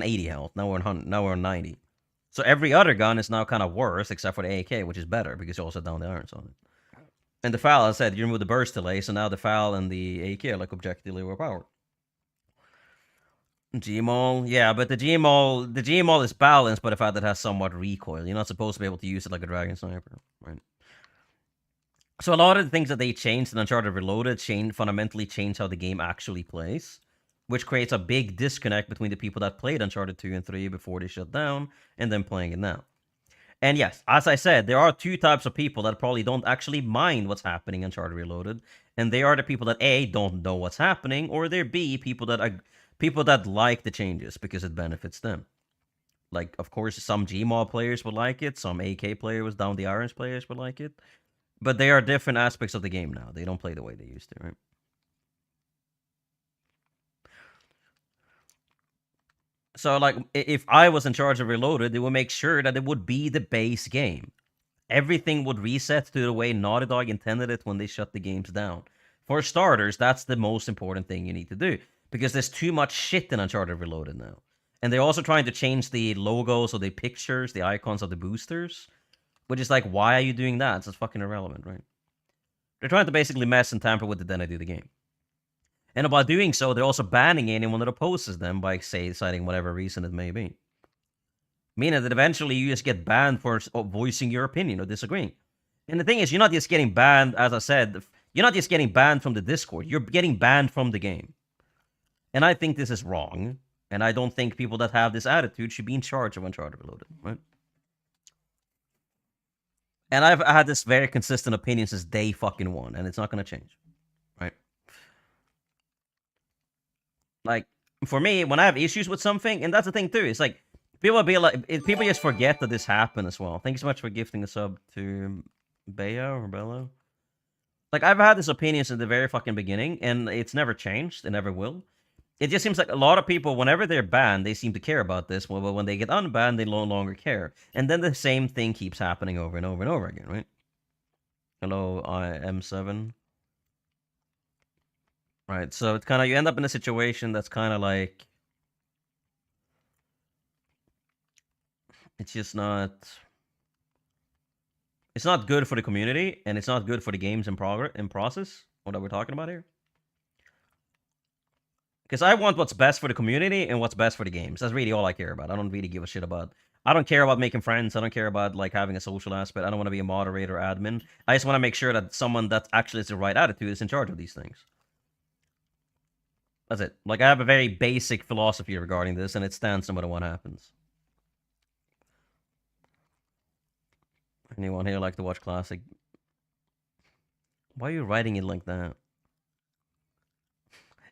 80 health. Now we're on 90. So every other gun is now kind of worse, except for the AK, which is better, because you also down the irons on it. And the FAL, as I said, you remove the burst delay, so now the FAL and the AK are like objectively overpowered. Gmaul, yeah, but the Gmaul is balanced by the fact that it has somewhat recoil. You're not supposed to be able to use it like a Dragon Sniper, right? So a lot of the things that they changed in Uncharted Reloaded fundamentally changed how the game actually plays, which creates a big disconnect between the people that played Uncharted 2 and 3 before they shut down, and then playing it now. And yes, as I said, there are two types of people that probably don't actually mind what's happening in Uncharted Reloaded, and they are the people that A, don't know what's happening, or they're B, people that like the changes because it benefits them. Like, of course, some Gmaul players would like it, some AK players, down the irons players would like it, but they are different aspects of the game now. They don't play the way they used to, right? So, like, if I was in charge of Reloaded, they would make sure that it would be the base game. everything would reset to the way Naughty Dog intended it when they shut the games down. For starters, that's the most important thing you need to do, because there's too much shit in Uncharted Reloaded now. And they're also trying to change the logos or the pictures, the icons of the boosters, which is like, why are you doing that? It's just fucking irrelevant, right? They're trying to basically mess and tamper with the then I do the game. And by doing so, they're also banning anyone that opposes them by, say, citing whatever reason it may be. Meaning that eventually you just get banned for voicing your opinion or disagreeing. And the thing is, you're not just getting banned, as I said, you're not just getting banned from the Discord, you're getting banned from the game. And I think this is wrong. And I don't think people that have this attitude should be in charge of Uncharted Reloaded, right? And I've had this very consistent opinion since day fucking one, and it's not going to change, right? Like, for me, when I have issues with something, and that's the thing too, it's like, people be like, people just forget that this happened as well. Thank you so much for gifting a sub to Bea or Bello. Like, I've had this opinion since the very fucking beginning, and it's never changed, it never will. It just seems like a lot of people, whenever they're banned, they seem to care about this. Well, when they get unbanned, they no longer care. And then the same thing keeps happening over and over and over again, right? Hello, M7. Right, so it's kind of, you end up in a situation that's kind of like, it's just not, it's not good for the community, and it's not good for the games in process, what we're talking about here. Because I want what's best for the community and what's best for the games. That's really all I care about. I don't really give a shit about... I don't care about making friends. I don't care about, like, having a social aspect. I don't want to be a moderator or admin. I just want to make sure that someone that actually has the right attitude is in charge of these things. That's it. Like, I have a very basic philosophy regarding this, and it stands no matter what happens. Anyone here like to watch Classic? Why are you writing it like that?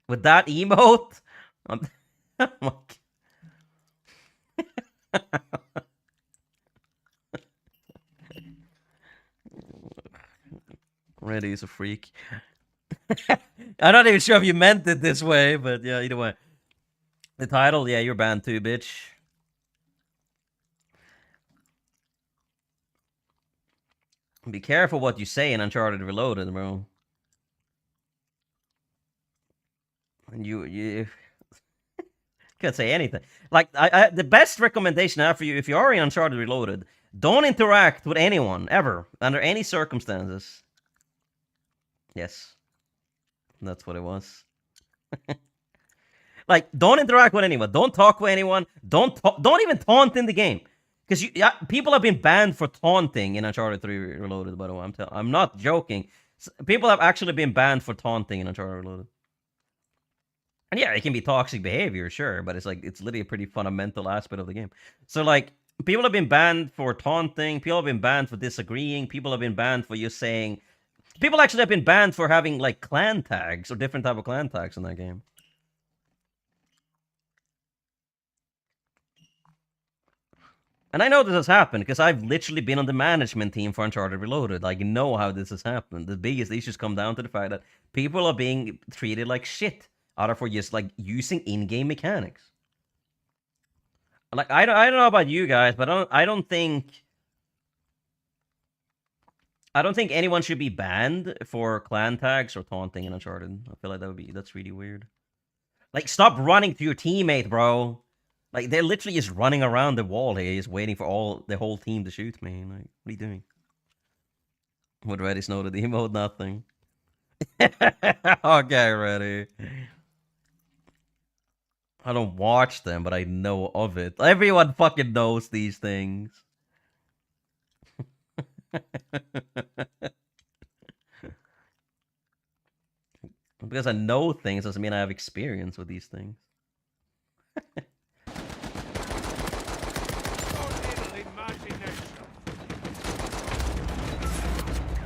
With that emote? Oh my God. Reddy is a freak. I'm not even sure if you meant it this way, but yeah, either way. The title, yeah, you're banned too, bitch. Be careful what you say in Uncharted Reloaded, bro. And you can't say anything. Like, the best recommendation I have for you, if you are in Uncharted Reloaded, don't interact with anyone, ever, under any circumstances. Yes. That's what it was. Like, don't interact with anyone. Don't talk with anyone. Don't even taunt in the game. Because people have been banned for taunting in Uncharted 3 Reloaded, by the way. I'm not joking. People have actually been banned for taunting in Uncharted Reloaded. And yeah, it can be toxic behavior, sure, but it's like, it's literally a pretty fundamental aspect of the game. So, like, people have been banned for taunting, people have been banned for disagreeing, people have been banned for just saying... People actually have been banned for having, like, clan tags, or different type of clan tags in that game. And I know this has happened, because I've literally been on the management team for Uncharted Reloaded. I know how this has happened. The biggest issues come down to the fact that people are being treated like shit. Out of for just like using in-game mechanics. Like I don't know about you guys, but I don't think anyone should be banned for clan tags or taunting in Uncharted. I feel like that's really weird. Like, stop running to your teammate, bro. Like, they're literally just running around the wall here, just waiting for the whole team to shoot me. Like, what are you doing? Would Reddy snow the emote? Nothing. Okay, Reddy. I don't watch them, but I know of it. Everyone fucking knows these things. Because I know things doesn't mean I have experience with these things.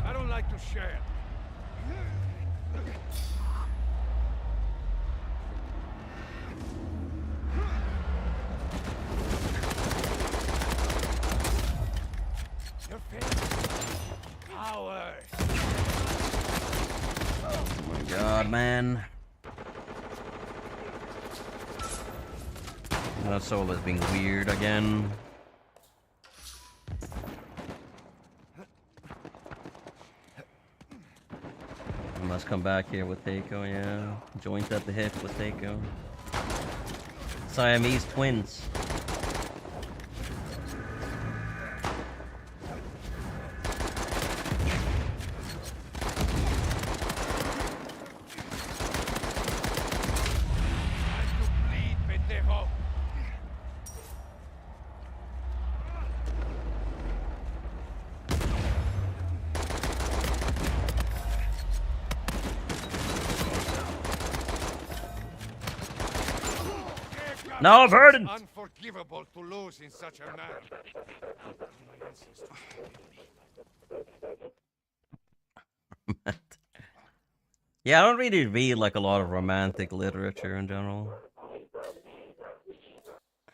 I don't like to share. Power. Oh my God, man. That soul is being weird again. Let's come back here with Takeo, yeah. Joint at the hip with Takeo. Siamese twins. No, I've heard it. Unforgivable to lose in such a manner. Yeah, I don't really read like a lot of romantic literature in general.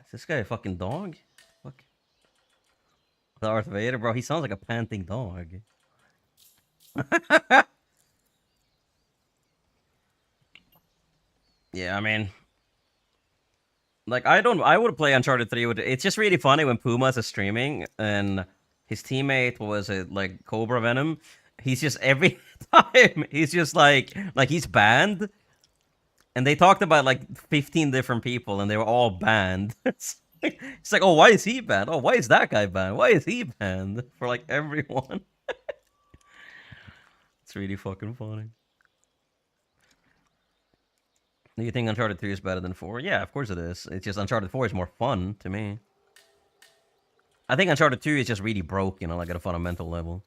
Is this guy a fucking dog? Fuck. Darth Vader, bro. He sounds like a panting dog. Yeah, I mean, like I would play Uncharted 3 with it's just really funny when Pumas is streaming and his teammate was like Cobra Venom. He's just every time he's just like he's banned. And they talked about like 15 different people and they were all banned. It's like, oh, why is he banned? Oh, why is that guy banned? Why is he banned? For like everyone. It's really fucking funny. Do you think Uncharted 3 is better than 4? Yeah, of course it is. It's just Uncharted 4 is more fun to me. I think Uncharted 2 is just really broke, you know, like at a fundamental level.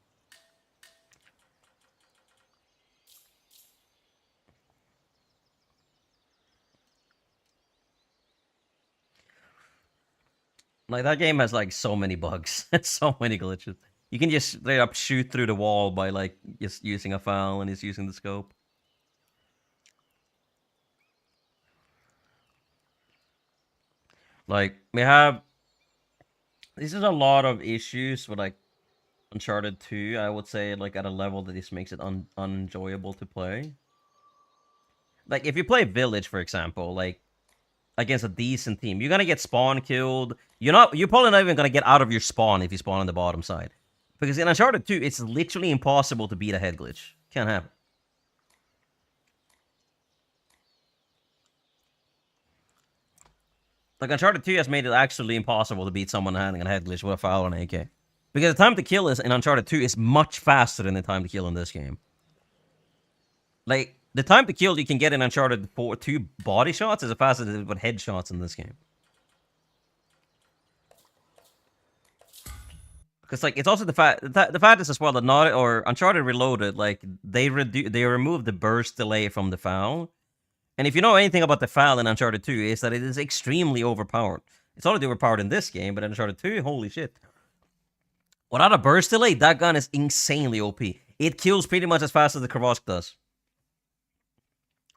Like, that game has, like, so many bugs. So many glitches. You can just straight up shoot through the wall by, like, just using a FAL and just using the scope. Like, we have... This is a lot of issues with, like, Uncharted 2, I would say, like, at a level that this makes it unenjoyable to play. Like, if you play Village, for example, like, against a decent team, you're gonna get spawn killed. You're probably not even gonna get out of your spawn if you spawn on the bottom side. Because in Uncharted 2, it's literally impossible to beat a head glitch. Can't happen. Like, Uncharted 2 has made it actually impossible to beat someone having a head glitch with a FAL on AK. Because the time to kill in Uncharted 2 is much faster than the time to kill in this game. Like, the time to kill you can get in Uncharted 2 body shots is as fast as it is with headshots in this game. Because, like, it's also the fact is as well that Uncharted Reloaded, like, they removed the burst delay from the FAL. And if you know anything about the FAL in Uncharted 2, is that it is extremely overpowered. It's already overpowered in this game, but in Uncharted 2, holy shit. Without a burst delay, that gun is insanely OP. It kills pretty much as fast as the Kravosk does.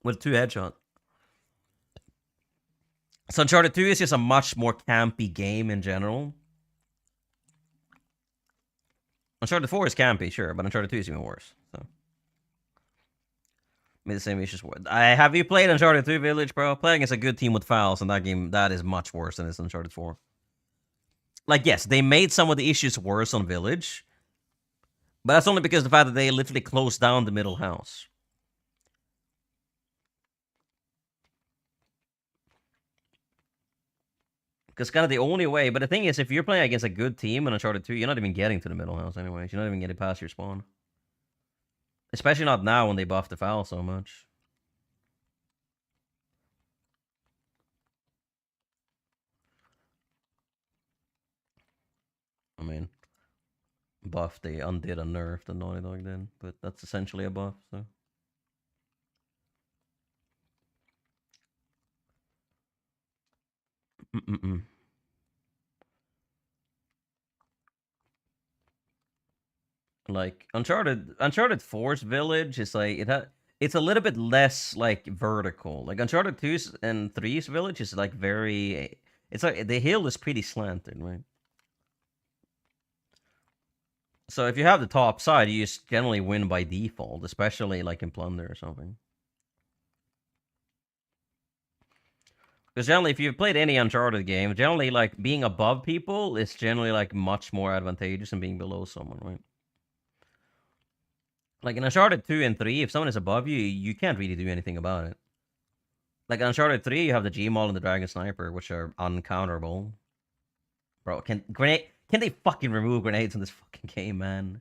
With 2 headshots. So Uncharted 2 is just a much more campy game in general. Uncharted 4 is campy, sure, but Uncharted 2 is even worse. So, made the same issues. Have you played Uncharted 3 Village, bro? Playing as a good team with FALs in that game, that is much worse than it's Uncharted 4. Like, yes, they made some of the issues worse on Village, but that's only because of the fact that they literally closed down the middle house. Because kind of the only way, but the thing is, if you're playing against a good team in Uncharted 2, you're not even getting to the middle house anyways. You're not even getting past your spawn. Especially not now when they buff the FAL so much. I mean, buff, they undid and nerfed the Naughty Dog then, but that's essentially a buff, so. Like Uncharted 4's Village is like it's a little bit less like vertical. Like Uncharted 2's and 3's Village is like very, it's like the hill is pretty slanted, right? So if you have the top side, you just generally win by default, especially like in Plunder or something. Because generally, if you've played any Uncharted game, generally, like, being above people is generally, like, much more advantageous than being below someone, right? Like in Uncharted 2 and 3, if someone is above you, you can't really do anything about it. Like in Uncharted 3, you have the Gmaul and the Dragon Sniper, which are uncounterable. Bro, can they fucking remove grenades in this fucking game, man?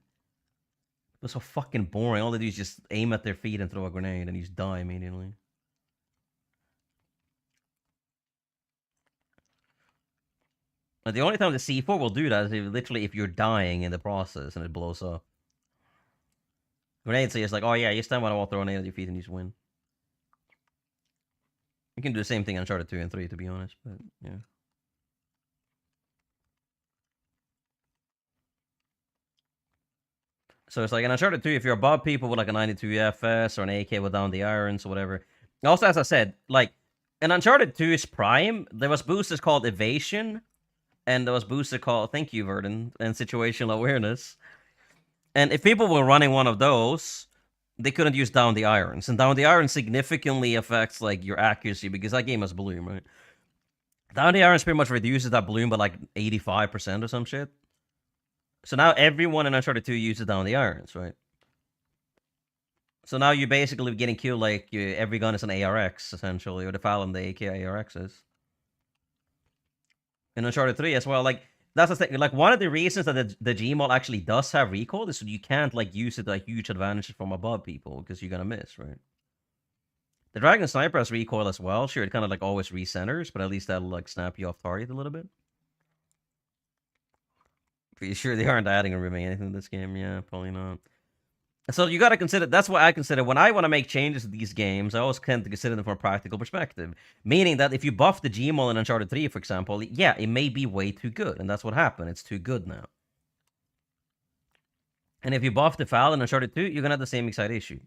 It's so fucking boring. All they do is just aim at their feet and throw a grenade, and you just die immediately. Like the only time the C4 will do that is if you're dying in the process and it blows up. Grenades are just like, oh yeah, you stand by the wall, throw a grenade at your feet, and you just win. You can do the same thing on Uncharted 2 and 3, to be honest, but yeah. So it's like in Uncharted 2, if you're above people with like a 92 FS or an AK with down the irons or whatever. Also, as I said, like in Uncharted 2's Prime, there was boosters called Evasion, and there was booster called, thank you, Verdon, and Situational Awareness. And if people were running one of those, they couldn't use down the irons. And down the irons significantly affects like your accuracy because that game has bloom, right? Down the irons pretty much reduces that bloom by like 85% or some shit. So now everyone in Uncharted 2 uses down the irons, right? So now you're basically getting killed like every gun is an ARX, essentially, or the Fallon, the AK ARX is. In Uncharted 3 as well, like, that's the thing. Like, one of the reasons that the Gmod actually does have recoil is so you can't, like, use it a huge advantage from above people, because you're gonna miss, right? The Dragon Sniper has recoil as well. Sure, it kind of, like, always recenters, but at least that'll, like, snap you off target a little bit. Pretty sure they aren't adding or removing anything in this game. Yeah, probably not. So you got to consider, that's what I consider, when I want to make changes to these games, I always tend to consider them from a practical perspective. Meaning that if you buff the Gmod in Uncharted 3, for example, yeah, it may be way too good, and that's what happened. It's too good now. And if you buff the Fal in Uncharted 2, you're going to have the same exact issue.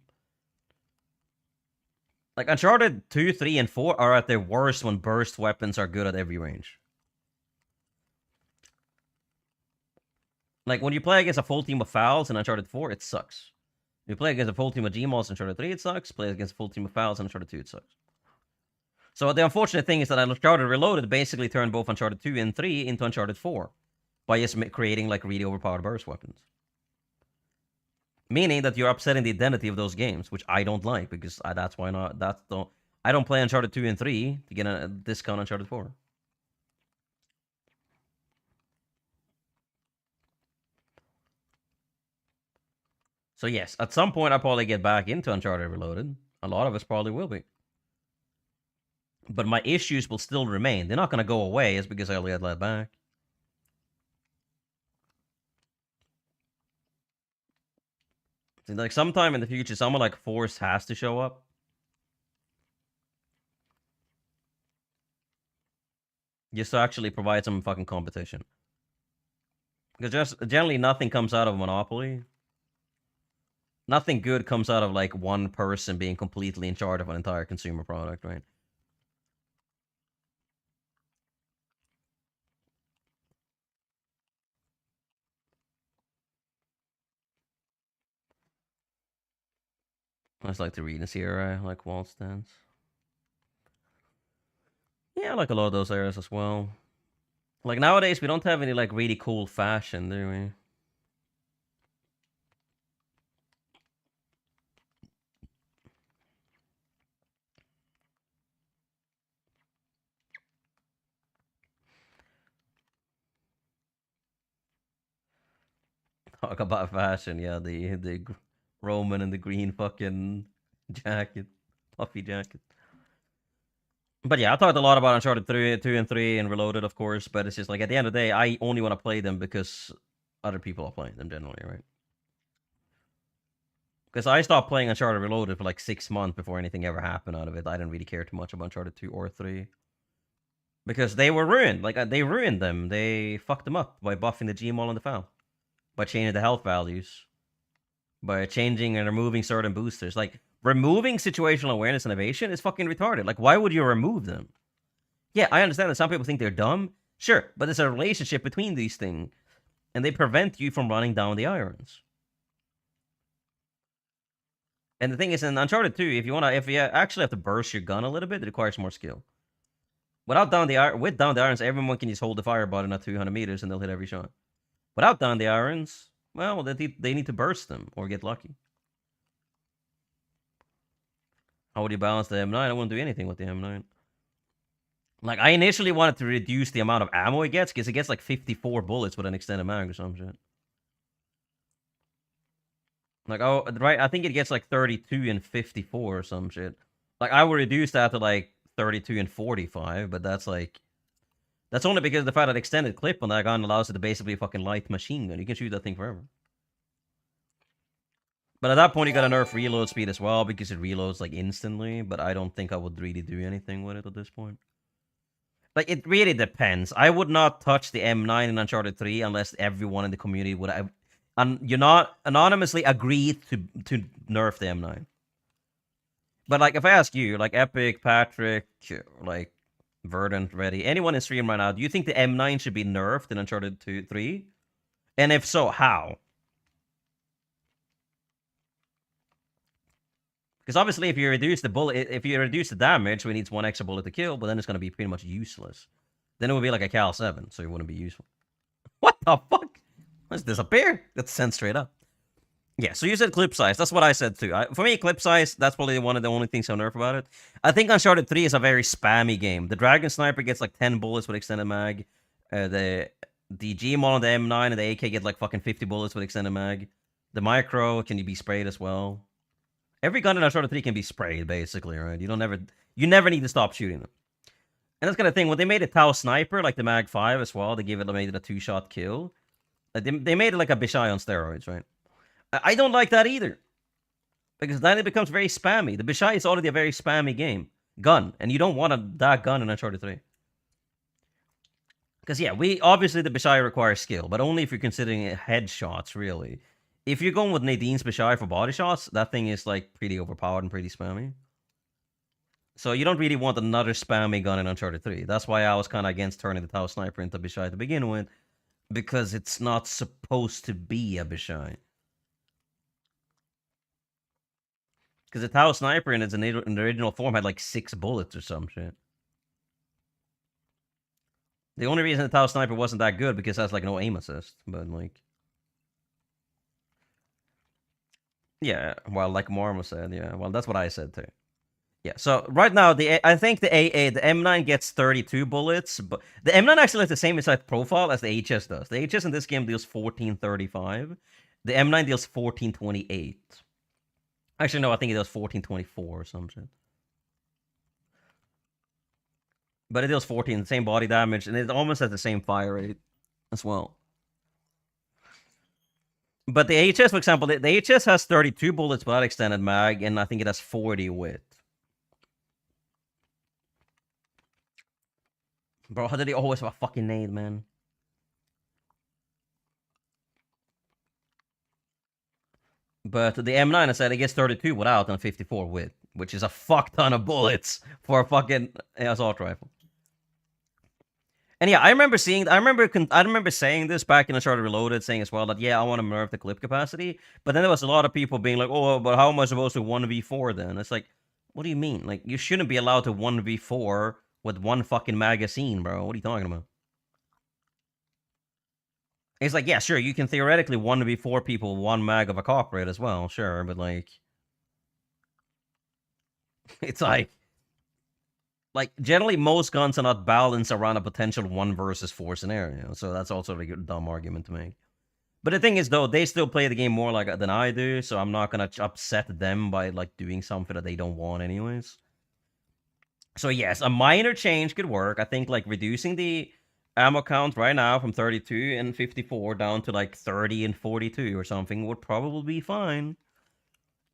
Like, Uncharted 2, 3, and 4 are at their worst when burst weapons are good at every range. Like, when you play against a full team of Fals in Uncharted 4, it sucks. If you play against a full team of Gmals in Uncharted 3, it sucks. Play against a full team of Fals in Uncharted 2, it sucks. So the unfortunate thing is that Uncharted Reloaded basically turned both Uncharted 2 and 3 into Uncharted 4. By just creating, like, really overpowered burst weapons. Meaning that you're upsetting the identity of those games, which I don't like, because that's why not. I don't play Uncharted 2 and 3 to get a discount on Uncharted 4. So yes, at some point I'll probably get back into Uncharted Reloaded. A lot of us probably will be. But my issues will still remain. They're not going to go away. It's because I only had let back. See, like, sometime in the future, someone like Force has to show up. Just to actually provide some fucking competition. Because just generally nothing comes out of Monopoly. Nothing good comes out of, like, one person being completely in charge of an entire consumer product, right? I just like to read this era, like wall stands. Yeah, I like a lot of those eras as well. Like, nowadays, we don't have any, like, really cool fashion, do we? Talk about fashion, yeah, the Roman and the green fucking jacket, puffy jacket. But yeah, I talked a lot about Uncharted 3, 2 and 3 and Reloaded, of course, but it's just like, at the end of the day, I only want to play them because other people are playing them generally, right? Because I stopped playing Uncharted Reloaded for like 6 months before anything ever happened out of it. I didn't really care too much about Uncharted 2 or 3. Because they were ruined. Like, they ruined them. They fucked them up by buffing the Gmod and the Fal. By changing the health values. By changing and removing certain boosters. Like, removing situational awareness and evasion is fucking retarded. Like, why would you remove them? Yeah, I understand that some people think they're dumb. Sure, but there's a relationship between these things. And they prevent you from running down the irons. And the thing is, in Uncharted 2, if you actually have to burst your gun a little bit, it requires more skill. With down the irons, everyone can just hold the fire button at 200 meters and they'll hit every shot. Without down the irons, well, they need to burst them or get lucky. How would you balance the M9? I wouldn't do anything with the M9. Like, I initially wanted to reduce the amount of ammo it gets, because it gets like 54 bullets with an extended mag or some shit. Like, oh, right, I think it gets like 32 and 54 or some shit. Like, I would reduce that to like 32 and 45, but that's like... That's only because of the fact that extended clip on that gun allows it to basically fucking light machine gun. You can shoot that thing forever. But at that point, you gotta nerf reload speed as well, because it reloads like instantly, but I don't think I would really do anything with it at this point. Like, it really depends. I would not touch the M9 in Uncharted 3 unless everyone in the community would have... you're not anonymously agreed to nerf the M9. But, like, if I ask you, like, Epic, Patrick, like, Verdant, Ready, anyone in stream right now, do you think the M9 should be nerfed in Uncharted 2, 3? And if so, how? Because obviously, if you reduce the damage, we need one extra bullet to kill, but then it's going to be pretty much useless. Then it would be like a Cal 7, so it wouldn't be useful. What the fuck? Let's disappear. That's sent straight up. Yeah, so you said clip size. That's what I said too. For me, clip size, that's probably one of the only things I'll nerf about it. I think Uncharted 3 is a very spammy game. The Dragon Sniper gets like 10 bullets with extended mag. The Gmod on the M9 and the AK get like fucking 50 bullets with extended mag. The Micro can be sprayed as well. Every gun in Uncharted 3 can be sprayed, basically, right? You never need to stop shooting them. And that's kind of thing. When they made a Tau Sniper, like the Mag 5 as well, made it a 2-shot kill. They made it like a Bishai on steroids, right? I don't like that either. Because then it becomes very spammy. The Bishai is already a very spammy gun. And you don't want that gun in Uncharted 3. Because, yeah, obviously the Bishai requires skill, but only if you're considering it headshots, really. If you're going with Nadine's Bishai for body shots, that thing is, like, pretty overpowered and pretty spammy. So you don't really want another spammy gun in Uncharted 3. That's why I was kind of against turning the Tau Sniper into Bishai to begin with. Because it's not supposed to be a Bishai. Because the Tau Sniper in its original form had, like, 6 bullets or some shit. The only reason the Tau Sniper wasn't that good because it has, like, no aim assist. But, like... Yeah, well, like Marmo said, yeah. Well, that's what I said too. Yeah, so right now, I think the M9 gets 32 bullets, but the M9 actually has the same exact profile as the HS does. The HS in this game deals 1435. The M9 deals 1428. Actually, no, I think it does 1424 or something. But it deals 14, the same body damage, and it almost has the same fire rate as well. But the HS, for example, the HS has 32 bullets without extended mag, and I think it has 40 with. Bro, how did he always have a fucking nade, man? But the M9, I said, it gets 32 without and 54 with, which is a fuck ton of bullets for a fucking assault rifle. And yeah, I remember saying this back in Uncharted Reloaded, saying as well that, yeah, I want to nerf the clip capacity. But then there was a lot of people being like, oh, but how am I supposed to 1v4 then? It's like, what do you mean? Like, you shouldn't be allowed to 1v4 with one fucking magazine, bro. What are you talking about? It's like, yeah, sure, you can theoretically 1v4 people with one mag of a cock rate as well, sure, but like... It's like... Like, generally, most guns are not balanced around a potential 1 versus 4 scenario. So that's also a dumb argument to make. But the thing is, though, they still play the game more than I do. So I'm not going to upset them by, like, doing something that they don't want anyways. So, yes, a minor change could work. I think, like, reducing the ammo count right now from 32 and 54 down to, like, 30 and 42 or something would probably be fine.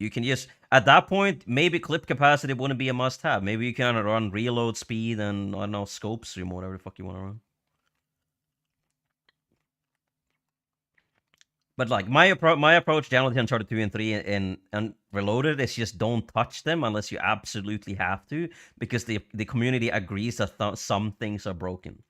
You can just, at that point, maybe clip capacity wouldn't be a must-have. Maybe you can run reload speed and, I don't know, scope stream or whatever the fuck you want to run. But, like, my approach generally to Uncharted 2 and 3 and Reloaded is just don't touch them unless you absolutely have to, because the community agrees that some things are broken.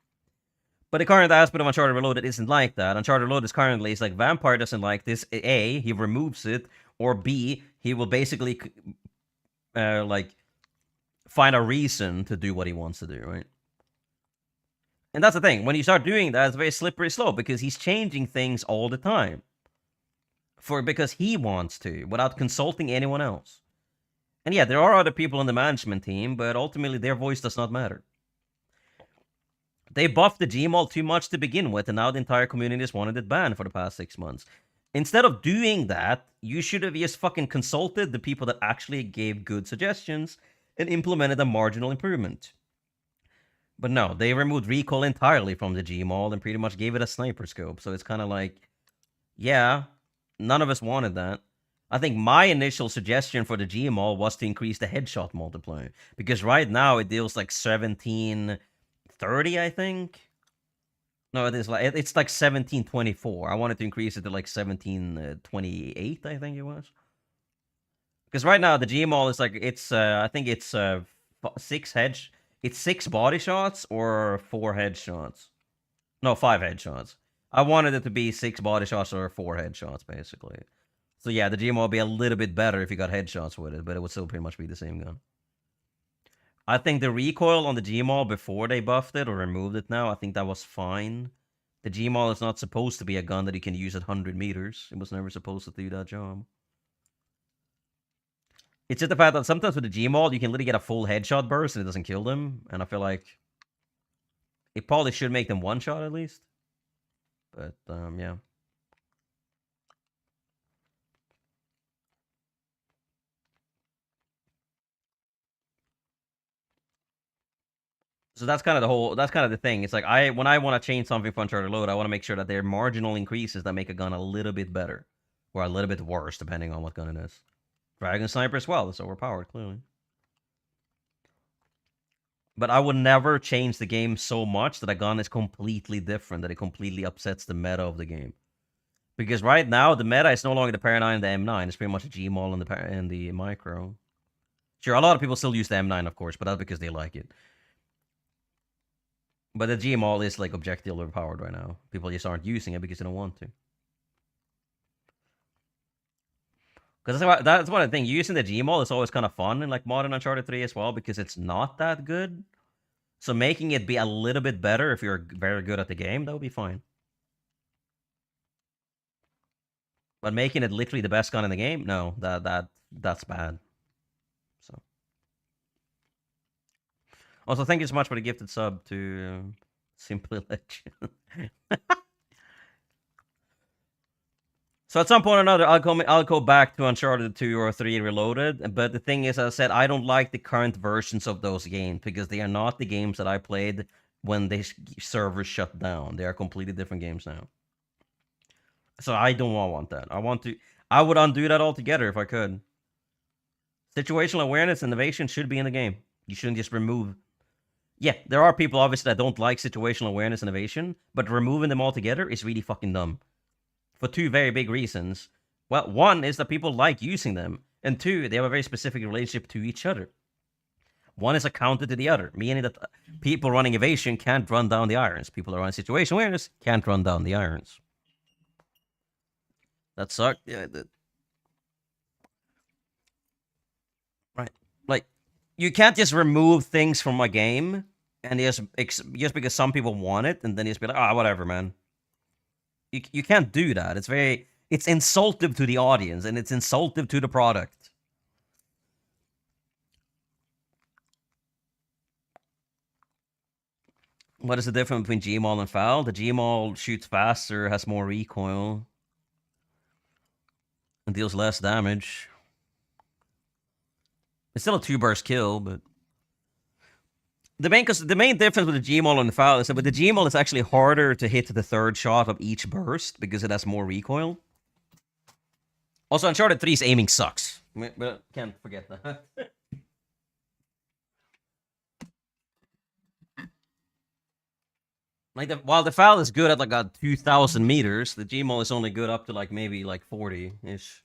But the current aspect of Uncharted Reloaded isn't like that. Uncharted Reloaded currently is like, Vampire doesn't like this. A, he removes it. Or B, he will basically, like, find a reason to do what he wants to do, right? And that's the thing. When you start doing that, it's very slippery slope, because he's changing things all the time. Because he wants to, without consulting anyone else. And yeah, there are other people on the management team, but ultimately their voice does not matter. They buffed the Gmaul too much to begin with, and now the entire community has wanted it banned for the past 6 months. Instead of doing that, you should have just fucking consulted the people that actually gave good suggestions and implemented a marginal improvement. But no, they removed recoil entirely from the Gmaul and pretty much gave it a sniper scope. So it's kind of like, yeah, none of us wanted that. I think my initial suggestion for the Gmaul was to increase the headshot multiplier. Because right now it deals like 1730, I think. No, it's like 1724. I wanted to increase it to like 1728, I think it was. Because right now the Gmaul is like I think it's 6 body shots or 4 headshots. No, 5 headshots. I wanted it to be 6 body shots or 4 headshots, basically. So yeah, the Gmaul would be a little bit better if you got headshots with it, but it would still pretty much be the same gun. I think the recoil on the Gmaul before they buffed it or removed it now, I think that was fine. The Gmaul is not supposed to be a gun that you can use at 100 meters. It was never supposed to do that job. It's just the fact that sometimes with the Gmaul, you can literally get a full headshot burst and it doesn't kill them. And I feel like it probably should make them one shot at least. But, yeah. So that's kind of the thing. It's like, when I want to change something for Uncharted Load, I want to make sure that there are marginal increases that make a gun a little bit better. Or a little bit worse, depending on what gun it is. Dragon Sniper as well, it's overpowered, clearly. But I would never change the game so much that a gun is completely different, that it completely upsets the meta of the game. Because right now, the meta is no longer the Para 9 and the M9. It's pretty much a Gmaul and the Micro. Sure, a lot of people still use the M9, of course, but that's because they like it. But the Gmaul is like objectively overpowered right now. People just aren't using it because they don't want to. Because that's one of the things. Using the Gmaul is always kind of fun in like modern Uncharted 3 as well, because it's not that good. So making it be a little bit better if you're very good at the game, that would be fine. But making it literally the best gun in the game, no, that's bad. So also, thank you so much for the gifted sub to Simply Legend. So at some point or another, I'll go back to Uncharted 2 or 3 Reloaded. But the thing is, as I said, I don't like the current versions of those games because they are not the games that I played when the servers shut down. They are completely different games now. So I don't want that. I would undo that altogether if I could. Situational awareness and innovation should be in the game. You shouldn't just remove. Yeah, there are people obviously that don't like situational awareness and innovation, but removing them altogether is really fucking dumb. For 2 very big reasons. Well, one is that people like using them, and 2, they have a very specific relationship to each other. One is a counter to the other, meaning that people running evasion can't run down the irons. People that run situational awareness can't run down the irons. That sucked. Yeah, right. Like, you can't just remove things from a game and just because some people want it, and then just be like, whatever, man. You can't do that. It's insultive to the audience, and it's insultive to the product. What is the difference between Gmaul and FAL? The Gmaul shoots faster, has more recoil, and deals less damage. It's still a 2-burst kill, but the main difference with the Gmaul and the FAL is that with the Gmaul, it's actually harder to hit the 3rd shot of each burst because it has more recoil. Also, Uncharted 3's aiming sucks. But can't forget that. Like while the FAL is good at like 2,000 meters, the Gmaul is only good up to like maybe like 40-ish.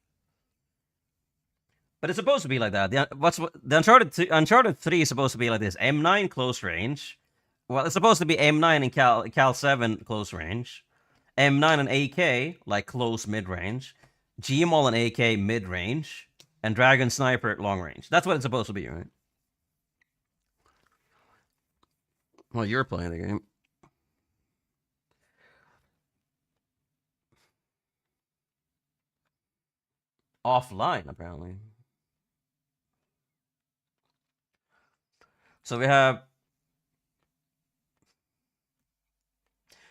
But it's supposed to be like that. The Uncharted 3 is supposed to be like this: M9 close range. Well, it's supposed to be M9 and Cal 7 close range, M9 and AK like close mid range, Gmaul and AK mid range, and Dragon Sniper long range. That's what it's supposed to be, right? Well, you're playing the game. Offline, apparently. So we have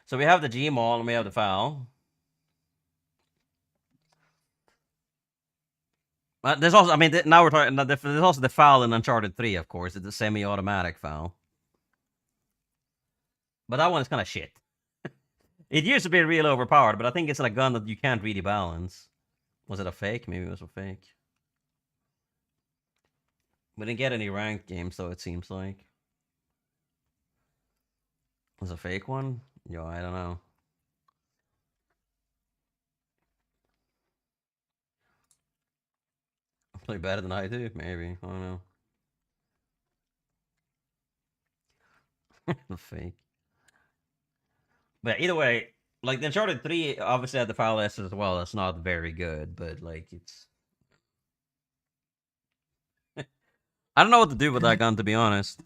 the Gmaul and we have the FAL. There's also, I mean, now we're talking. There's also the FAL in Uncharted 3, of course. It's a semi-automatic FAL, but that one is kind of shit. It used to be real overpowered, but I think it's a gun that you can't really balance. Was it a fake? Maybe it was a fake. We didn't get any ranked games, though, it seems like. Was it a fake one? Yo, I don't know. Play better than I do, maybe. I don't know. Fake. But either way, like the Uncharted 3 obviously had the file S as well. It's not very good, but like it's I don't know what to do with that gun, to be honest.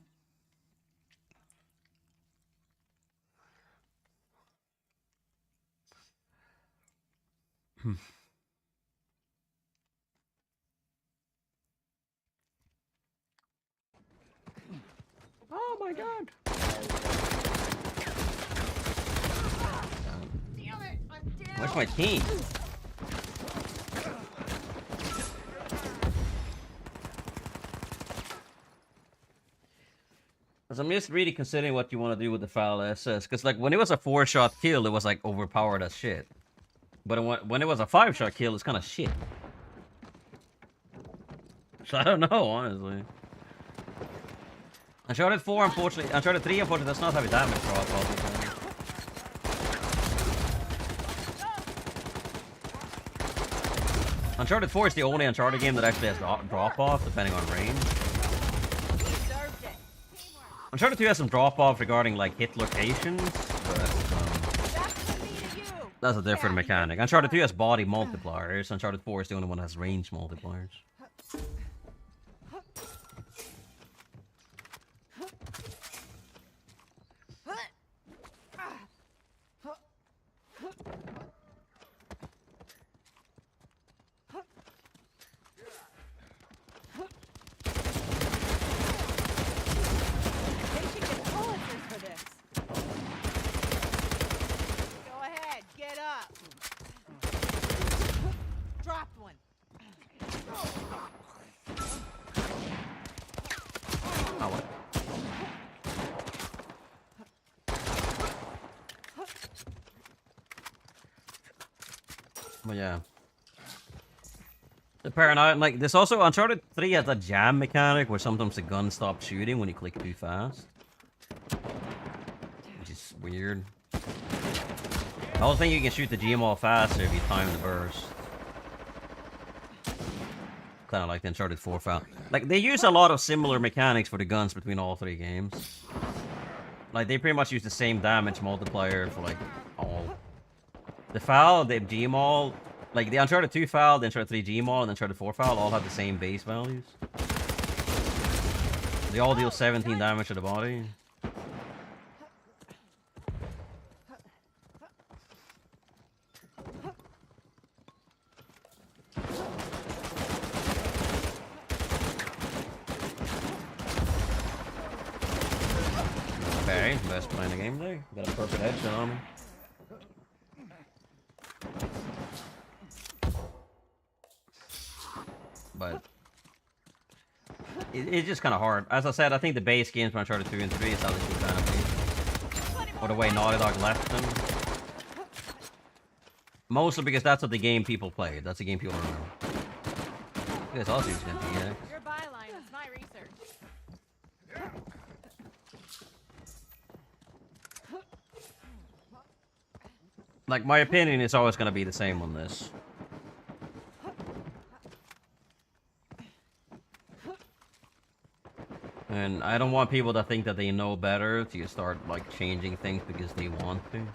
Oh my god. Damn it! I'm down. Where's my team? Because I'm just really considering what you want to do with the foul SS. Because like when it was a 4-shot kill, it was like overpowered as shit. But when it was a 5-shot kill, it's kind of shit. So I don't know, honestly. Uncharted 4, unfortunately, Uncharted 3, unfortunately, does not have a damage drop all the time. Uncharted 4 is the only Uncharted game that actually has drop-off, depending on range. Deserved it. Teamwork. Uncharted 2 has some drop-off regarding, like, hit locations, but, That's from me to you. that's a different mechanic. Uncharted 2 has body multipliers, Uncharted 4 is the only one that has range multipliers. They should get Pulitzers for this. Go ahead, get up. Dropped one. Oh, what? But yeah. The paranoid, like, there's also, Uncharted 3 has a jam mechanic where sometimes the gun stops shooting when you click too fast. Which is weird. I also think you can shoot the GMO faster if you time the burst. Kind of like the Uncharted 4 foul. Like, they use a lot of similar mechanics for the guns between all three games. Like, they pretty much use the same damage multiplier for, like, all. The foul, the GMO, like the Uncharted 2 foul, the Uncharted 3 GMO, and the Uncharted 4 foul all have the same base values. They all deal 17 damage to the body. Okay, best play in the game there. Got a perfect headshot on him. But it's just kind of hard. As I said, I think the base games from Uncharted 2 and 3 is how they should kind of be. Or the way Naughty Dog left them. Mostly because that's what the game people played. That's the game people remember. I guess also gonna be, yeah. Your byline is my research. Like, my opinion is always gonna be the same on this. And I don't want people to think that they know better to start, like, changing things because they want to.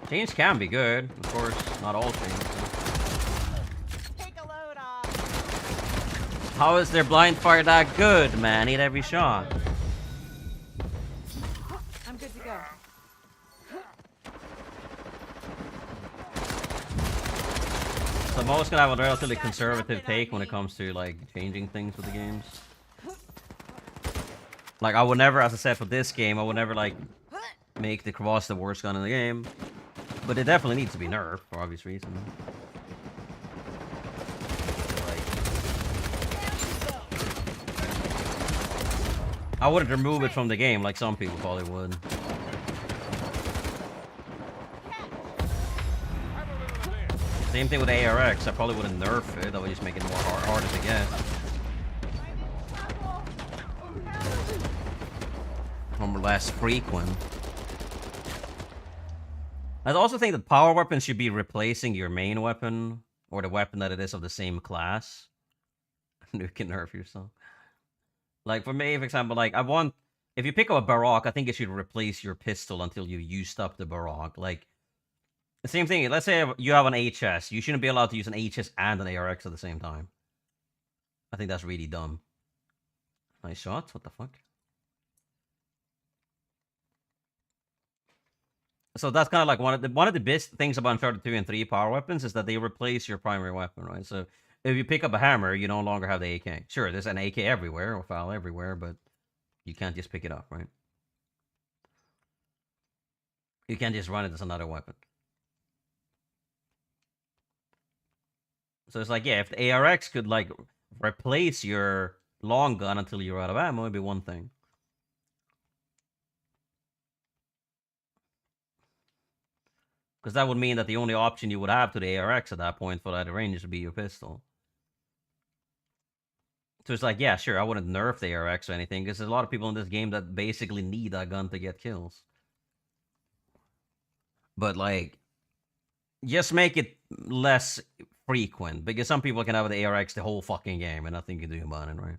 Change can be good, of course, not all change. Take a load off. How is their blind fire that good, man? Hit every shot. I'm good to go. I'm always gonna have a relatively conservative take when it comes to like changing things with the games. Like I would never, as I said for this game, I would never like make the crevasse the worst gun in the game. But it definitely needs to be nerfed for obvious reasons. I wouldn't remove it from the game like some people probably would. Same thing with ARX. I probably wouldn't nerf it. That would just make it more harder to get. Or less frequent. I also think that power weapons should be replacing your main weapon or the weapon that it is of the same class. You can nerf yourself. Like for me, for example, like if you pick up a Baroque, I think it should replace your pistol until you used up the Baroque. Like the same thing. Let's say you have an HS, you shouldn't be allowed to use an HS and an ARX at the same time. I think that's really dumb. Nice shot. What the fuck? So that's kind of like one of the best things about Uncharted 2 and 3 power weapons is that they replace your primary weapon, right? So if you pick up a hammer, you no longer have the AK. Sure, there's an AK everywhere or FAL everywhere, but you can't just pick it up, right? You can't just run it as another weapon. So it's like, yeah, if the ARX could like replace your long gun until you're out of ammo, it'd be one thing. Because that would mean that the only option you would have to the ARX at that point for that range would be your pistol. So it's like, yeah, sure, I wouldn't nerf the ARX or anything, because there's a lot of people in this game that basically need that gun to get kills. But, like, just make it less frequent, because some people can have the ARX the whole fucking game and nothing you can do about it, right?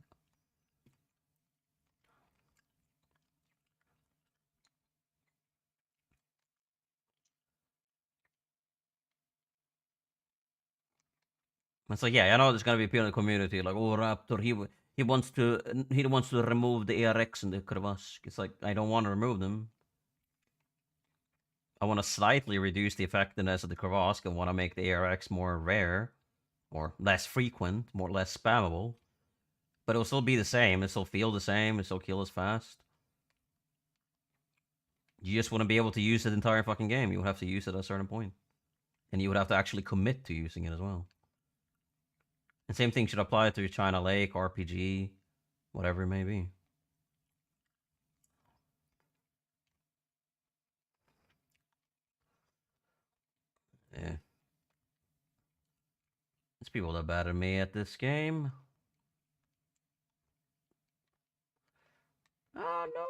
It's like, yeah, I know there's gonna be people in the community like, oh, Raptor, he wants to remove the ARX and the crevasse. It's like, I don't want to remove them. I want to slightly reduce the effectiveness of the crevasse and want to make the ARX more rare, or less frequent, less spammable. But it'll still be the same. It'll still feel the same. It'll still kill as fast. You just wouldn't be able to use it the entire fucking game. You would have to use it at a certain point. And you would have to actually commit to using it as well. And same thing should apply to China Lake, RPG, whatever it may be. Yeah. There's people that better me at this game. Oh, no.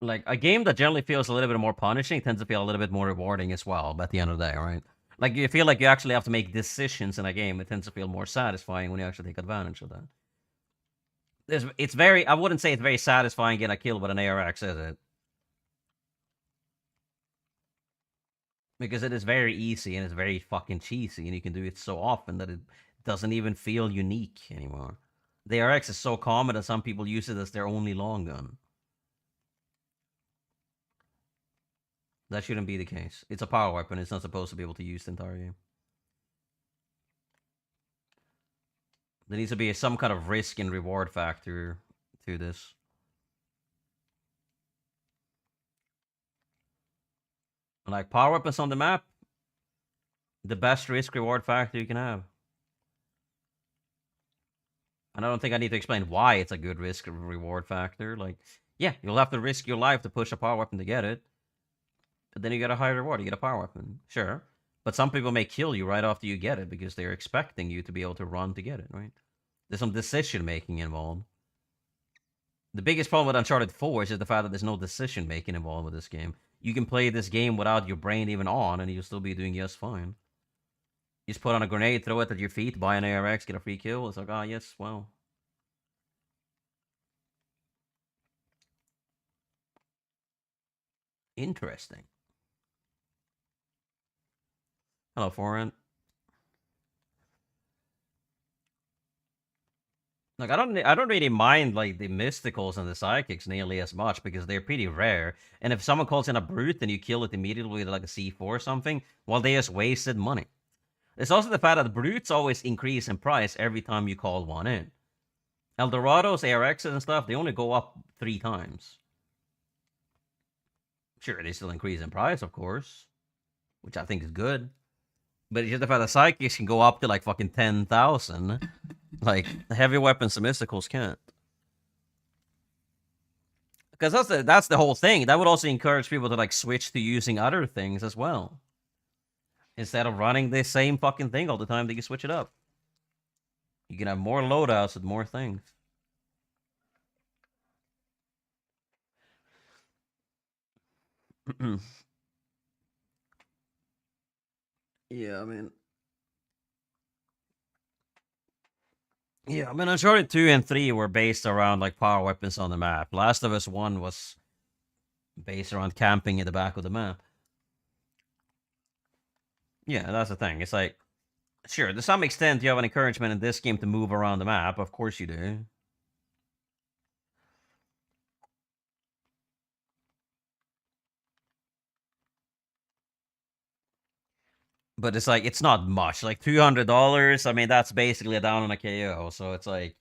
Like, a game that generally feels a little bit more punishing tends to feel a little bit more rewarding as well, but at the end of the day, right? Like, you feel like you actually have to make decisions in a game. It tends to feel more satisfying when you actually take advantage of that. It's very... I wouldn't say it's very satisfying getting a kill with an ARX, is it? Because it is very easy and it's very fucking cheesy, and you can do it so often that it doesn't even feel unique anymore. The ARX is so common that some people use it as their only long gun. That shouldn't be the case. It's a power weapon. It's not supposed to be able to use the entire game. There needs to be some kind of risk and reward factor to this. Like, power weapons on the map, the best risk reward factor you can have. And I don't think I need to explain why it's a good risk reward factor. Like, yeah, you'll have to risk your life to push a power weapon to get it. But then you get a high reward. You get a power weapon. Sure. But some people may kill you right after you get it because they're expecting you to be able to run to get it, right? There's some decision making involved. The biggest problem with Uncharted 4 is the fact that there's no decision making involved with this game. You can play this game without your brain even on, and you'll still be doing just fine. You just put on a grenade, throw it at your feet, buy an ARX, get a free kill. It's like, ah, yes, well. Interesting. Hello, Foreign. Like, I don't really mind, like, the mysticals and the psychics nearly as much, because they're pretty rare. And if someone calls in a brute and you kill it immediately with, like, a C4 or something, well, they just wasted money. It's also the fact that the brutes always increase in price every time you call one in. Eldorados, ARXs, and stuff, they only go up 3 times. Sure, they still increase in price, of course, which I think is good. But it's just the fact that psychics can go up to, like, fucking 10,000. Like, heavy weapons and mysticals can't. Because that's the whole thing. That would also encourage people to, like, switch to using other things as well. Instead of running the same fucking thing all the time, they can switch it up. You can have more loadouts with more things. Yeah, I mean... Yeah, I mean, Uncharted 2 and 3 were based around, like, power weapons on the map. Last of Us 1 was based around camping in the back of the map. Yeah, that's the thing. It's like, sure, to some extent, you have an encouragement in this game to move around the map. Of course you do. But it's like, it's not much. Like, $200, I mean, that's basically a down on a KO. So it's like,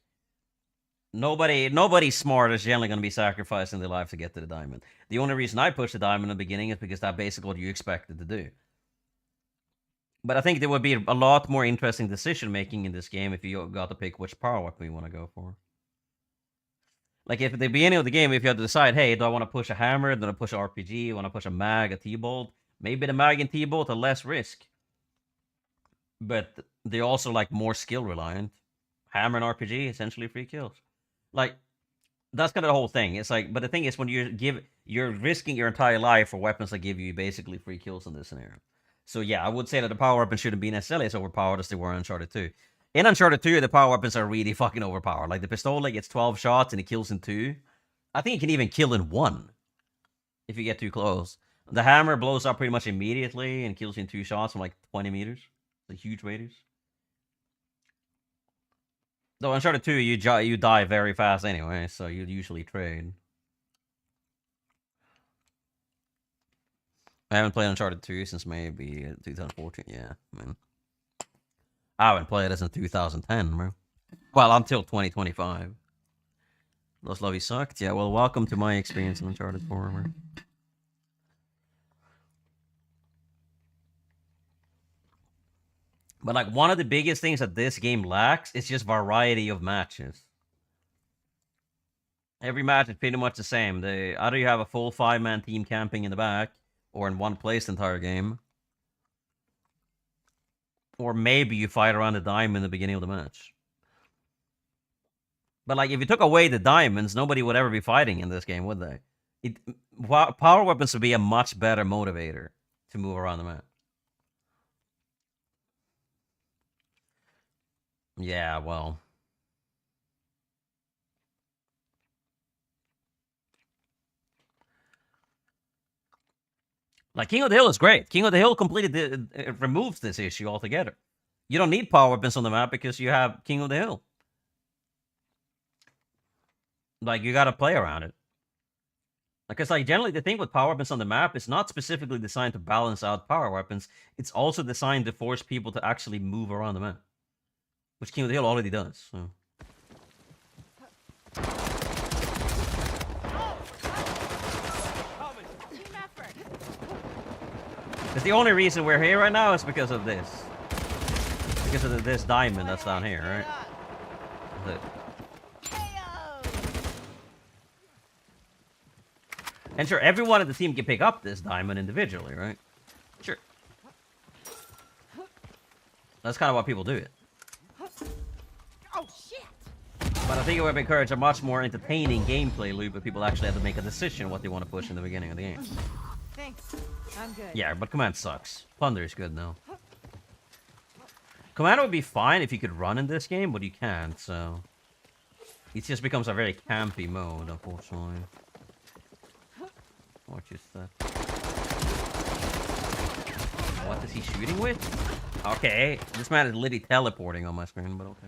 nobody smart is generally going to be sacrificing their life to get to the diamond. The only reason I pushed the diamond in the beginning is because that's basically what you expected to do. But I think there would be a lot more interesting decision-making in this game if you got to pick which power weapon you want to go for. Like, if at the beginning of the game, if you had to decide, hey, do I want to push a hammer, do I push an RPG, want to push a mag, a T-bolt? Maybe the mag and T-bolt are less risk. But they're also, like, more skill-reliant. Hammer and RPG, essentially free kills. Like, that's kind of the whole thing. It's like, but the thing is, when you're risking your entire life for weapons that give you basically free kills in this scenario. So yeah, I would say that the power weapons shouldn't be necessarily as overpowered as they were in Uncharted 2. In Uncharted 2, the power weapons are really fucking overpowered. Like, the pistol gets 12 shots and it kills in 2. I think it can even kill in 1 if you get too close. The hammer blows up pretty much immediately and kills you in 2 shots from like 20 meters. The huge radius. Though Uncharted 2, you die very fast anyway, so you usually trade. I haven't played Uncharted 2 since maybe 2014. Yeah, I mean, I haven't played it since 2010, bro. Well, until 2025. Lost Love You sucked? Yeah, well, welcome to my experience in Uncharted 4, bro. But, like, one of the biggest things that this game lacks is just variety of matches. Every match is pretty much the same. Either you have a full 5-man team camping in the back, or in one place the entire game. Or maybe you fight around the diamond in the beginning of the match. But, like, if you took away the diamonds, nobody would ever be fighting in this game, would they? Power weapons would be a much better motivator to move around the map. Yeah, well. Like, King of the Hill is great. King of the Hill completely removes this issue altogether. You don't need power weapons on the map because you have King of the Hill. Like, you gotta play around it. Like, it's like, generally the thing with power weapons on the map is not specifically designed to balance out power weapons. It's also designed to force people to actually move around the map. Which King of the Hill already does, so. Because the only reason we're here right now is because of this. Because of this diamond that's down here, right? And sure, everyone in the team can pick up this diamond individually, right? Sure. That's kind of why people do it. Oh shit! But I think it would encourage a much more entertaining gameplay loop if people actually have to make a decision what they want to push in the beginning of the game. Thanks. I'm good. Yeah, but Command sucks. Plunder is good now. Command would be fine if you could run in this game, but you can't, so... It just becomes a very campy mode, unfortunately. What is that? What is he shooting with? Okay, this man is literally teleporting on my screen, but okay.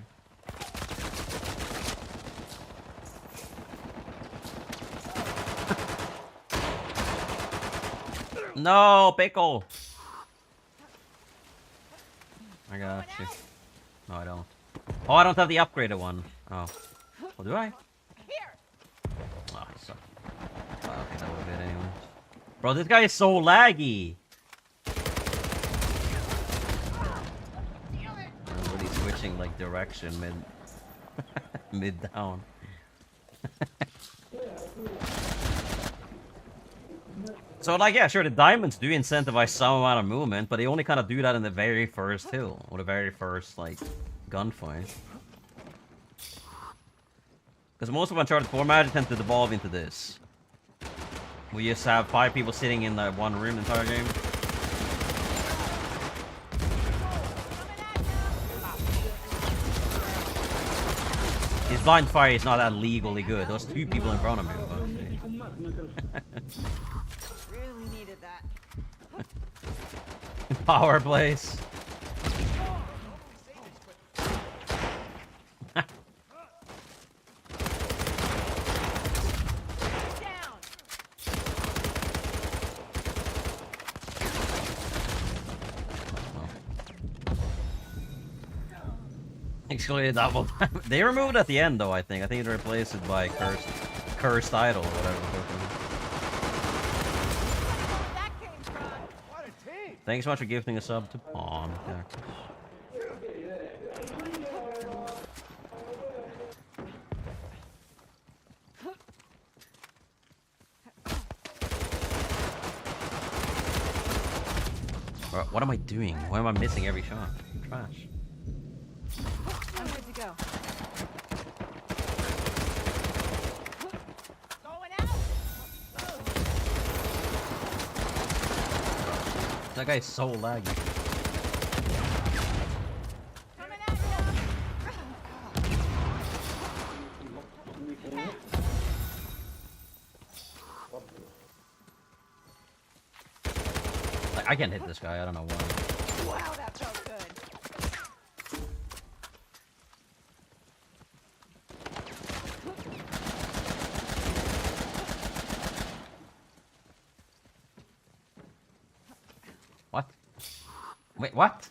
No, pickle. I got you. No, I don't. Oh, I don't have the upgraded one. Oh. Oh, do I? Here. Oh, I suck. Oh, okay, that would have been anyway. Bro, this guy is so laggy. I'm really switching like direction mid down. So like, yeah, sure, the diamonds do incentivize some amount of movement, but they only kind of do that in the very first hill, or the very first like gunfight. Because most of Uncharted 4 matches tend to devolve into this. We just have 5 people sitting in that one room the entire game. His blind fire is not that legally good. Those 2 people in front of me. Really needed that. Power place. Down. Excluded double time. They removed it at the end though, I think. I think they replaced it by cursed idol or whatever. Where that came from. What a team! Thanks so much for gifting a sub to Pawn. What am I doing? Why am I missing every shot? Trash. I'm good to go. Going out. That guy's so laggy. Coming at Like, I can't hit this guy. I don't know why. you. Wow, that felt good. What? Wait, what?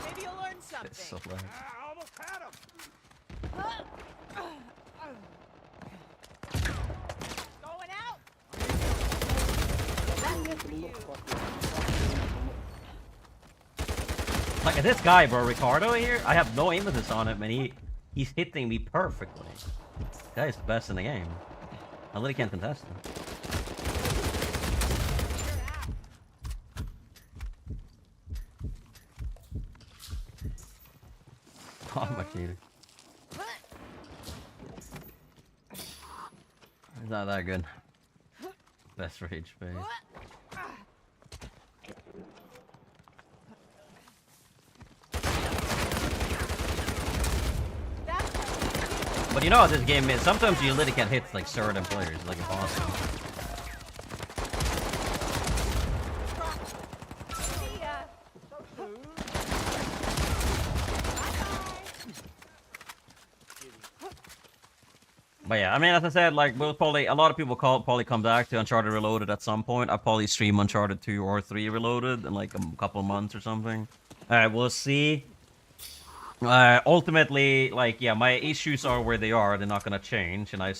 Maybe you'll learn something. It's so laggy. I almost had him! Going out. Like this guy, bro, Ricardo here, I have no aim assist on him, and he's hitting me perfectly. This guy is the best in the game. I literally can't contest him. Oh, my cheater. He's not that good. Best for HP. But you know how this game is, sometimes you literally can't hit like certain players, it's like impossible. See ya. But yeah, I mean, as I said, like, we'll probably, a lot of people probably come back to Uncharted Reloaded at some point. I'll probably stream Uncharted 2 or 3 Reloaded in like a couple months or something. Alright, we'll see. Ultimately, like, yeah, my issues are where they are. They're not gonna change, and I've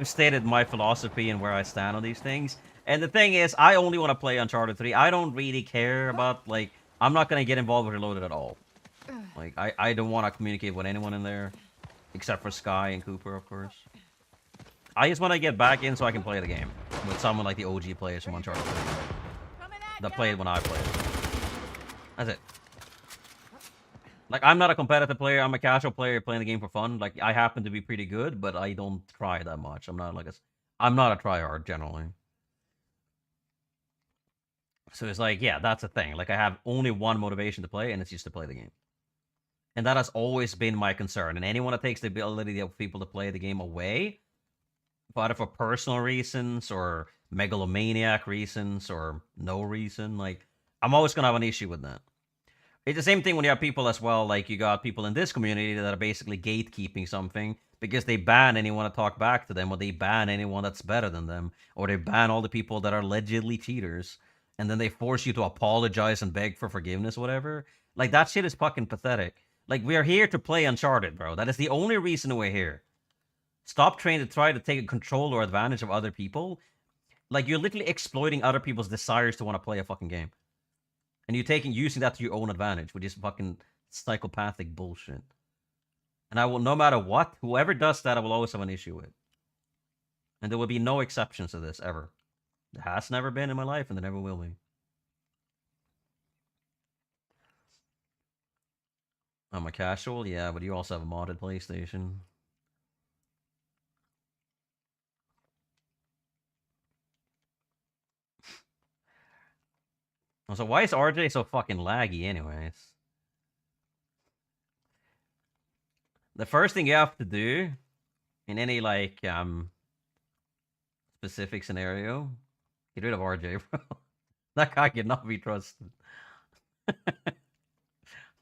stated my philosophy and where I stand on these things. And the thing is, I only want to play Uncharted 3. I don't really care about, like, I'm not gonna get involved with Reloaded at all. Like, I don't want to communicate with anyone in there, except for Sky and Cooper, of course. I just want to get back in so I can play the game with someone like the OG players from Uncharted 3 that played when I played. That's it. Like, I'm not a competitive player. I'm a casual player playing the game for fun. Like, I happen to be pretty good, but I don't try that much. I'm not a tryhard generally. So it's like, yeah, that's the thing. Like, I have only one motivation to play, and it's just to play the game. And that has always been my concern. And anyone that takes the ability of people to play the game away, either for personal reasons or megalomaniac reasons or no reason, like, I'm always gonna have an issue with that. It's the same thing when you have people as well, like you got people in this community that are basically gatekeeping something because they ban anyone to talk back to them, or they ban anyone that's better than them, or they ban all the people that are allegedly cheaters, and then they force you to apologize and beg for forgiveness, whatever. Like, that shit is fucking pathetic. Like, we are here to play Uncharted, bro. That is the only reason we're here. Stop trying to take control or advantage of other people. Like, you're literally exploiting other people's desires to want to play a fucking game. And you're using that to your own advantage, which is fucking psychopathic bullshit. And I will, no matter what, whoever does that, I will always have an issue with. And there will be no exceptions to this, ever. There has never been in my life, and there never will be. I'm a casual? Yeah, but you also have a modded PlayStation. So why is RJ so fucking laggy anyways? The first thing you have to do in any, like, specific scenario, get rid of RJ, bro. That guy cannot be trusted.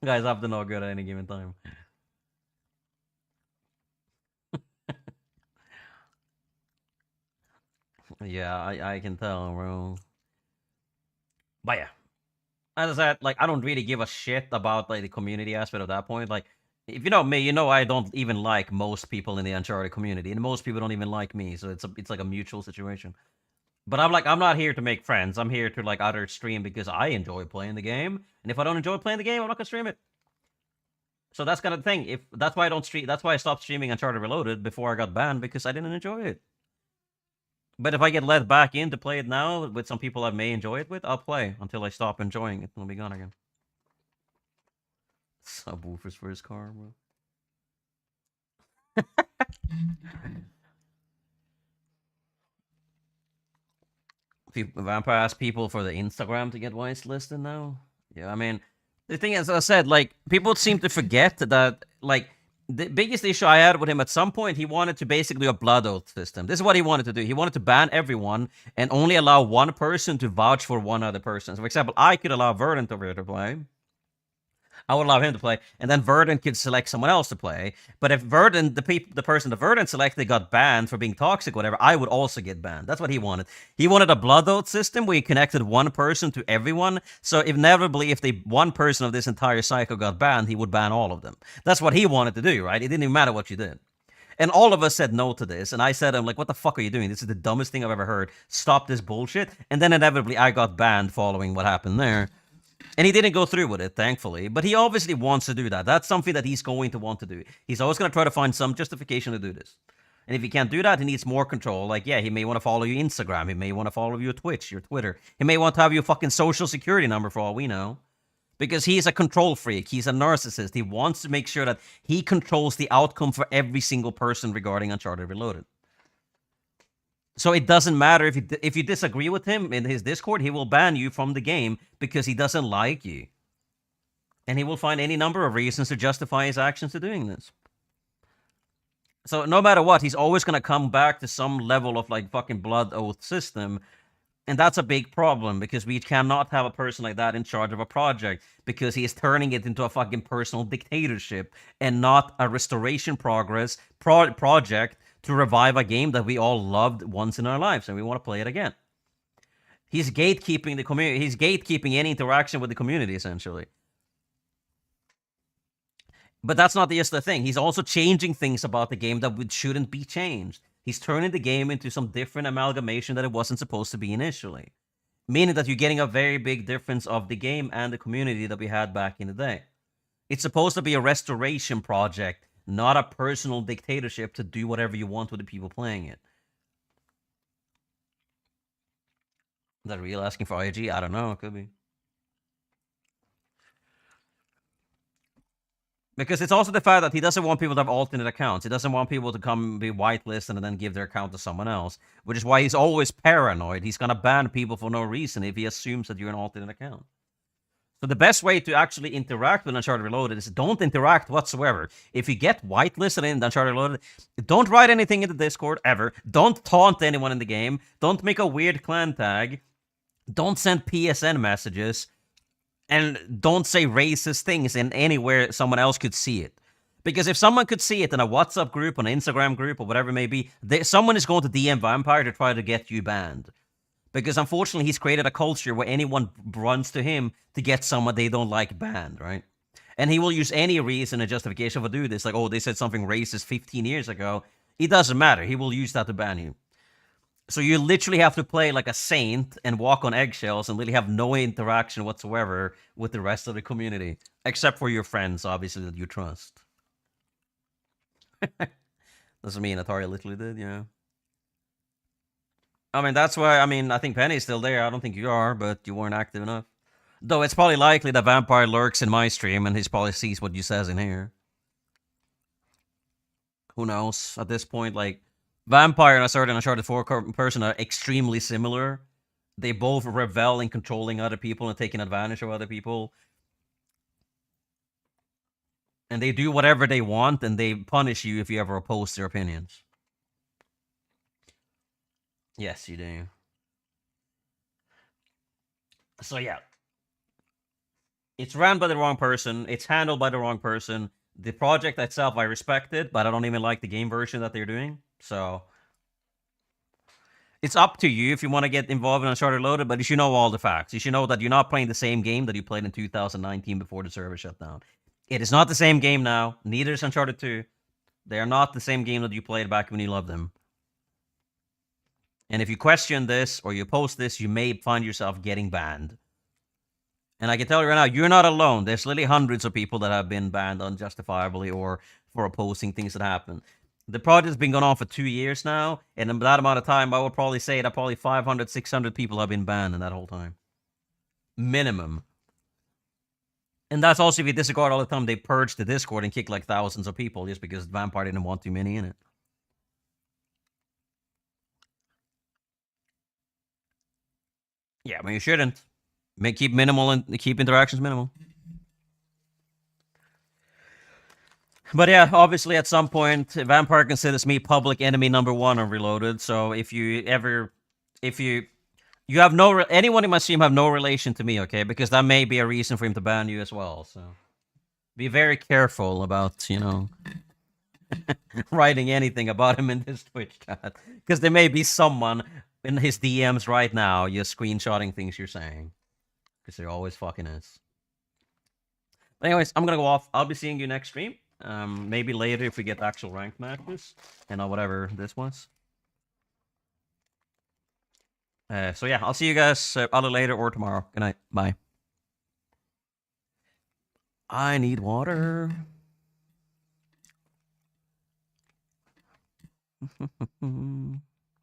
Guys up to no good at any given time. Yeah, I can tell, bro. But yeah. As I said, like, I don't really give a shit about, like, the community aspect of that point. Like, if you know me, you know I don't even like most people in the Uncharted community, and most people don't even like me, so it's like a mutual situation. But I'm not here to make friends. I'm here to, like, either stream because I enjoy playing the game, and if I don't enjoy playing the game, I'm not gonna stream it. So that's kind of the thing. If that's why I don't stream. That's why I stopped streaming Uncharted Reloaded before I got banned, because I didn't enjoy it. But if I get led back in to play it now with some people I may enjoy it with, I'll play until I stop enjoying it and it'll be gone again. Subwoofers for his car, bro. Vampire asked people for the Instagram to get whitelisted now. Yeah, I mean, the thing is, as I said, like, people seem to forget that, like, the biggest issue I had with him at some point, he wanted to basically do a blood oath system. This is what he wanted to do. He wanted to ban everyone and only allow one person to vouch for one other person. So, for example, I could allow Verdant over here to play. I would allow him to play, and then Verdant could select someone else to play. But if Verdant, the person that Verdant selected got banned for being toxic, whatever, I would also get banned. That's what he wanted. He wanted a blood oath system where he connected one person to everyone. So inevitably, if the one person of this entire cycle got banned, he would ban all of them. That's what he wanted to do, right? It didn't even matter what you did. And all of us said no to this. And I said, I'm like, what the fuck are you doing? This is the dumbest thing I've ever heard. Stop this bullshit. And then inevitably, I got banned following what happened there. And he didn't go through with it, thankfully. But he obviously wants to do that. That's something that he's going to want to do. He's always going to try to find some justification to do this. And if he can't do that, he needs more control. Like, yeah, he may want to follow you Instagram. He may want to follow you Twitch, your Twitter. He may want to have your fucking social security number for all we know. Because he's a control freak. He's a narcissist. He wants to make sure that he controls the outcome for every single person regarding Uncharted Reloaded. So it doesn't matter if you disagree with him in his Discord, he will ban you from the game because he doesn't like you. And he will find any number of reasons to justify his actions to doing this. So no matter what, he's always going to come back to some level of, like, fucking blood oath system. And that's a big problem because we cannot have a person like that in charge of a project because he is turning it into a fucking personal dictatorship and not a restoration project to revive a game that we all loved once in our lives and we want to play it again. He's gatekeeping the community. He's gatekeeping any interaction with the community, essentially. But that's not just the thing. He's also changing things about the game that shouldn't be changed. He's turning the game into some different amalgamation that it wasn't supposed to be initially. Meaning that you're getting a very big difference of the game and the community that we had back in the day. It's supposed to be a restoration project, not a personal dictatorship to do whatever you want with the people playing it. Is that real asking for IG? I don't know. It could be. Because it's also the fact that he doesn't want people to have alternate accounts. He doesn't want people to come be whitelisted and then give their account to someone else. Which is why he's always paranoid. He's going to ban people for no reason if he assumes that you're an alternate account. So the best way to actually interact with Uncharted Reloaded is don't interact whatsoever. If you get whitelisted in Uncharted Reloaded, don't write anything in the Discord ever. Don't taunt anyone in the game. Don't make a weird clan tag. Don't send PSN messages. And don't say racist things in anywhere someone else could see it. Because if someone could see it in a WhatsApp group, on an Instagram group, or whatever it may be, someone is going to DM Vampire to try to get you banned. Because unfortunately, he's created a culture where anyone runs to him to get someone they don't like banned, right? And he will use any reason and justification for do this. Like, oh, they said something racist 15 years ago. It doesn't matter. He will use that to ban you. So you literally have to play like a saint and walk on eggshells and really have no interaction whatsoever with the rest of the community. Except for your friends, obviously, that you trust. Doesn't mean Atari literally did, yeah. I mean, that's why, I think Penny's still there. I don't think you are, but you weren't active enough. Though it's probably likely that Vampire lurks in my stream and he probably sees what you says in here. Who knows? At this point, like, Vampire and a certain Uncharted 4 person are extremely similar. They both revel in controlling other people and taking advantage of other people. And they do whatever they want, and they punish you if you ever oppose their opinions. Yes, you do. So, yeah. It's run by the wrong person. It's handled by the wrong person. The project itself, I respect it, but I don't even like the game version that they're doing. So, it's up to you if you want to get involved in Uncharted Loaded, but you should know all the facts. You should know that you're not playing the same game that you played in 2019 before the server shut down. It is not the same game now. Neither is Uncharted 2. They are not the same game that you played back when you loved them. And if you question this or you post this, you may find yourself getting banned. And I can tell you right now, you're not alone. There's literally hundreds of people that have been banned unjustifiably or for opposing things that happen. The project's been going on for 2 years now, and in that amount of time, I would probably say that probably 500, 600 people have been banned in that whole time. Minimum. And that's also if you disregard all the time they purged the Discord and kicked like thousands of people just because Vampire didn't want too many in it. Yeah, I mean, you shouldn't. Keep minimal and keep interactions minimal. But yeah, obviously at some point, Vampire considers me public enemy #1 on Reloaded. So if you have no, anyone in my stream have no relation to me, okay? Because that may be a reason for him to ban you as well. So be very careful about, writing anything about him in this Twitch chat. Because there may be someone in his DMs right now just screenshotting things you're saying. Because there always fucking is. But anyways, I'm gonna go off. I'll be seeing you next stream. Maybe later if we get actual ranked matches. And whatever this was. So yeah, I'll see you guys either later or tomorrow. Good night. Bye. I need water.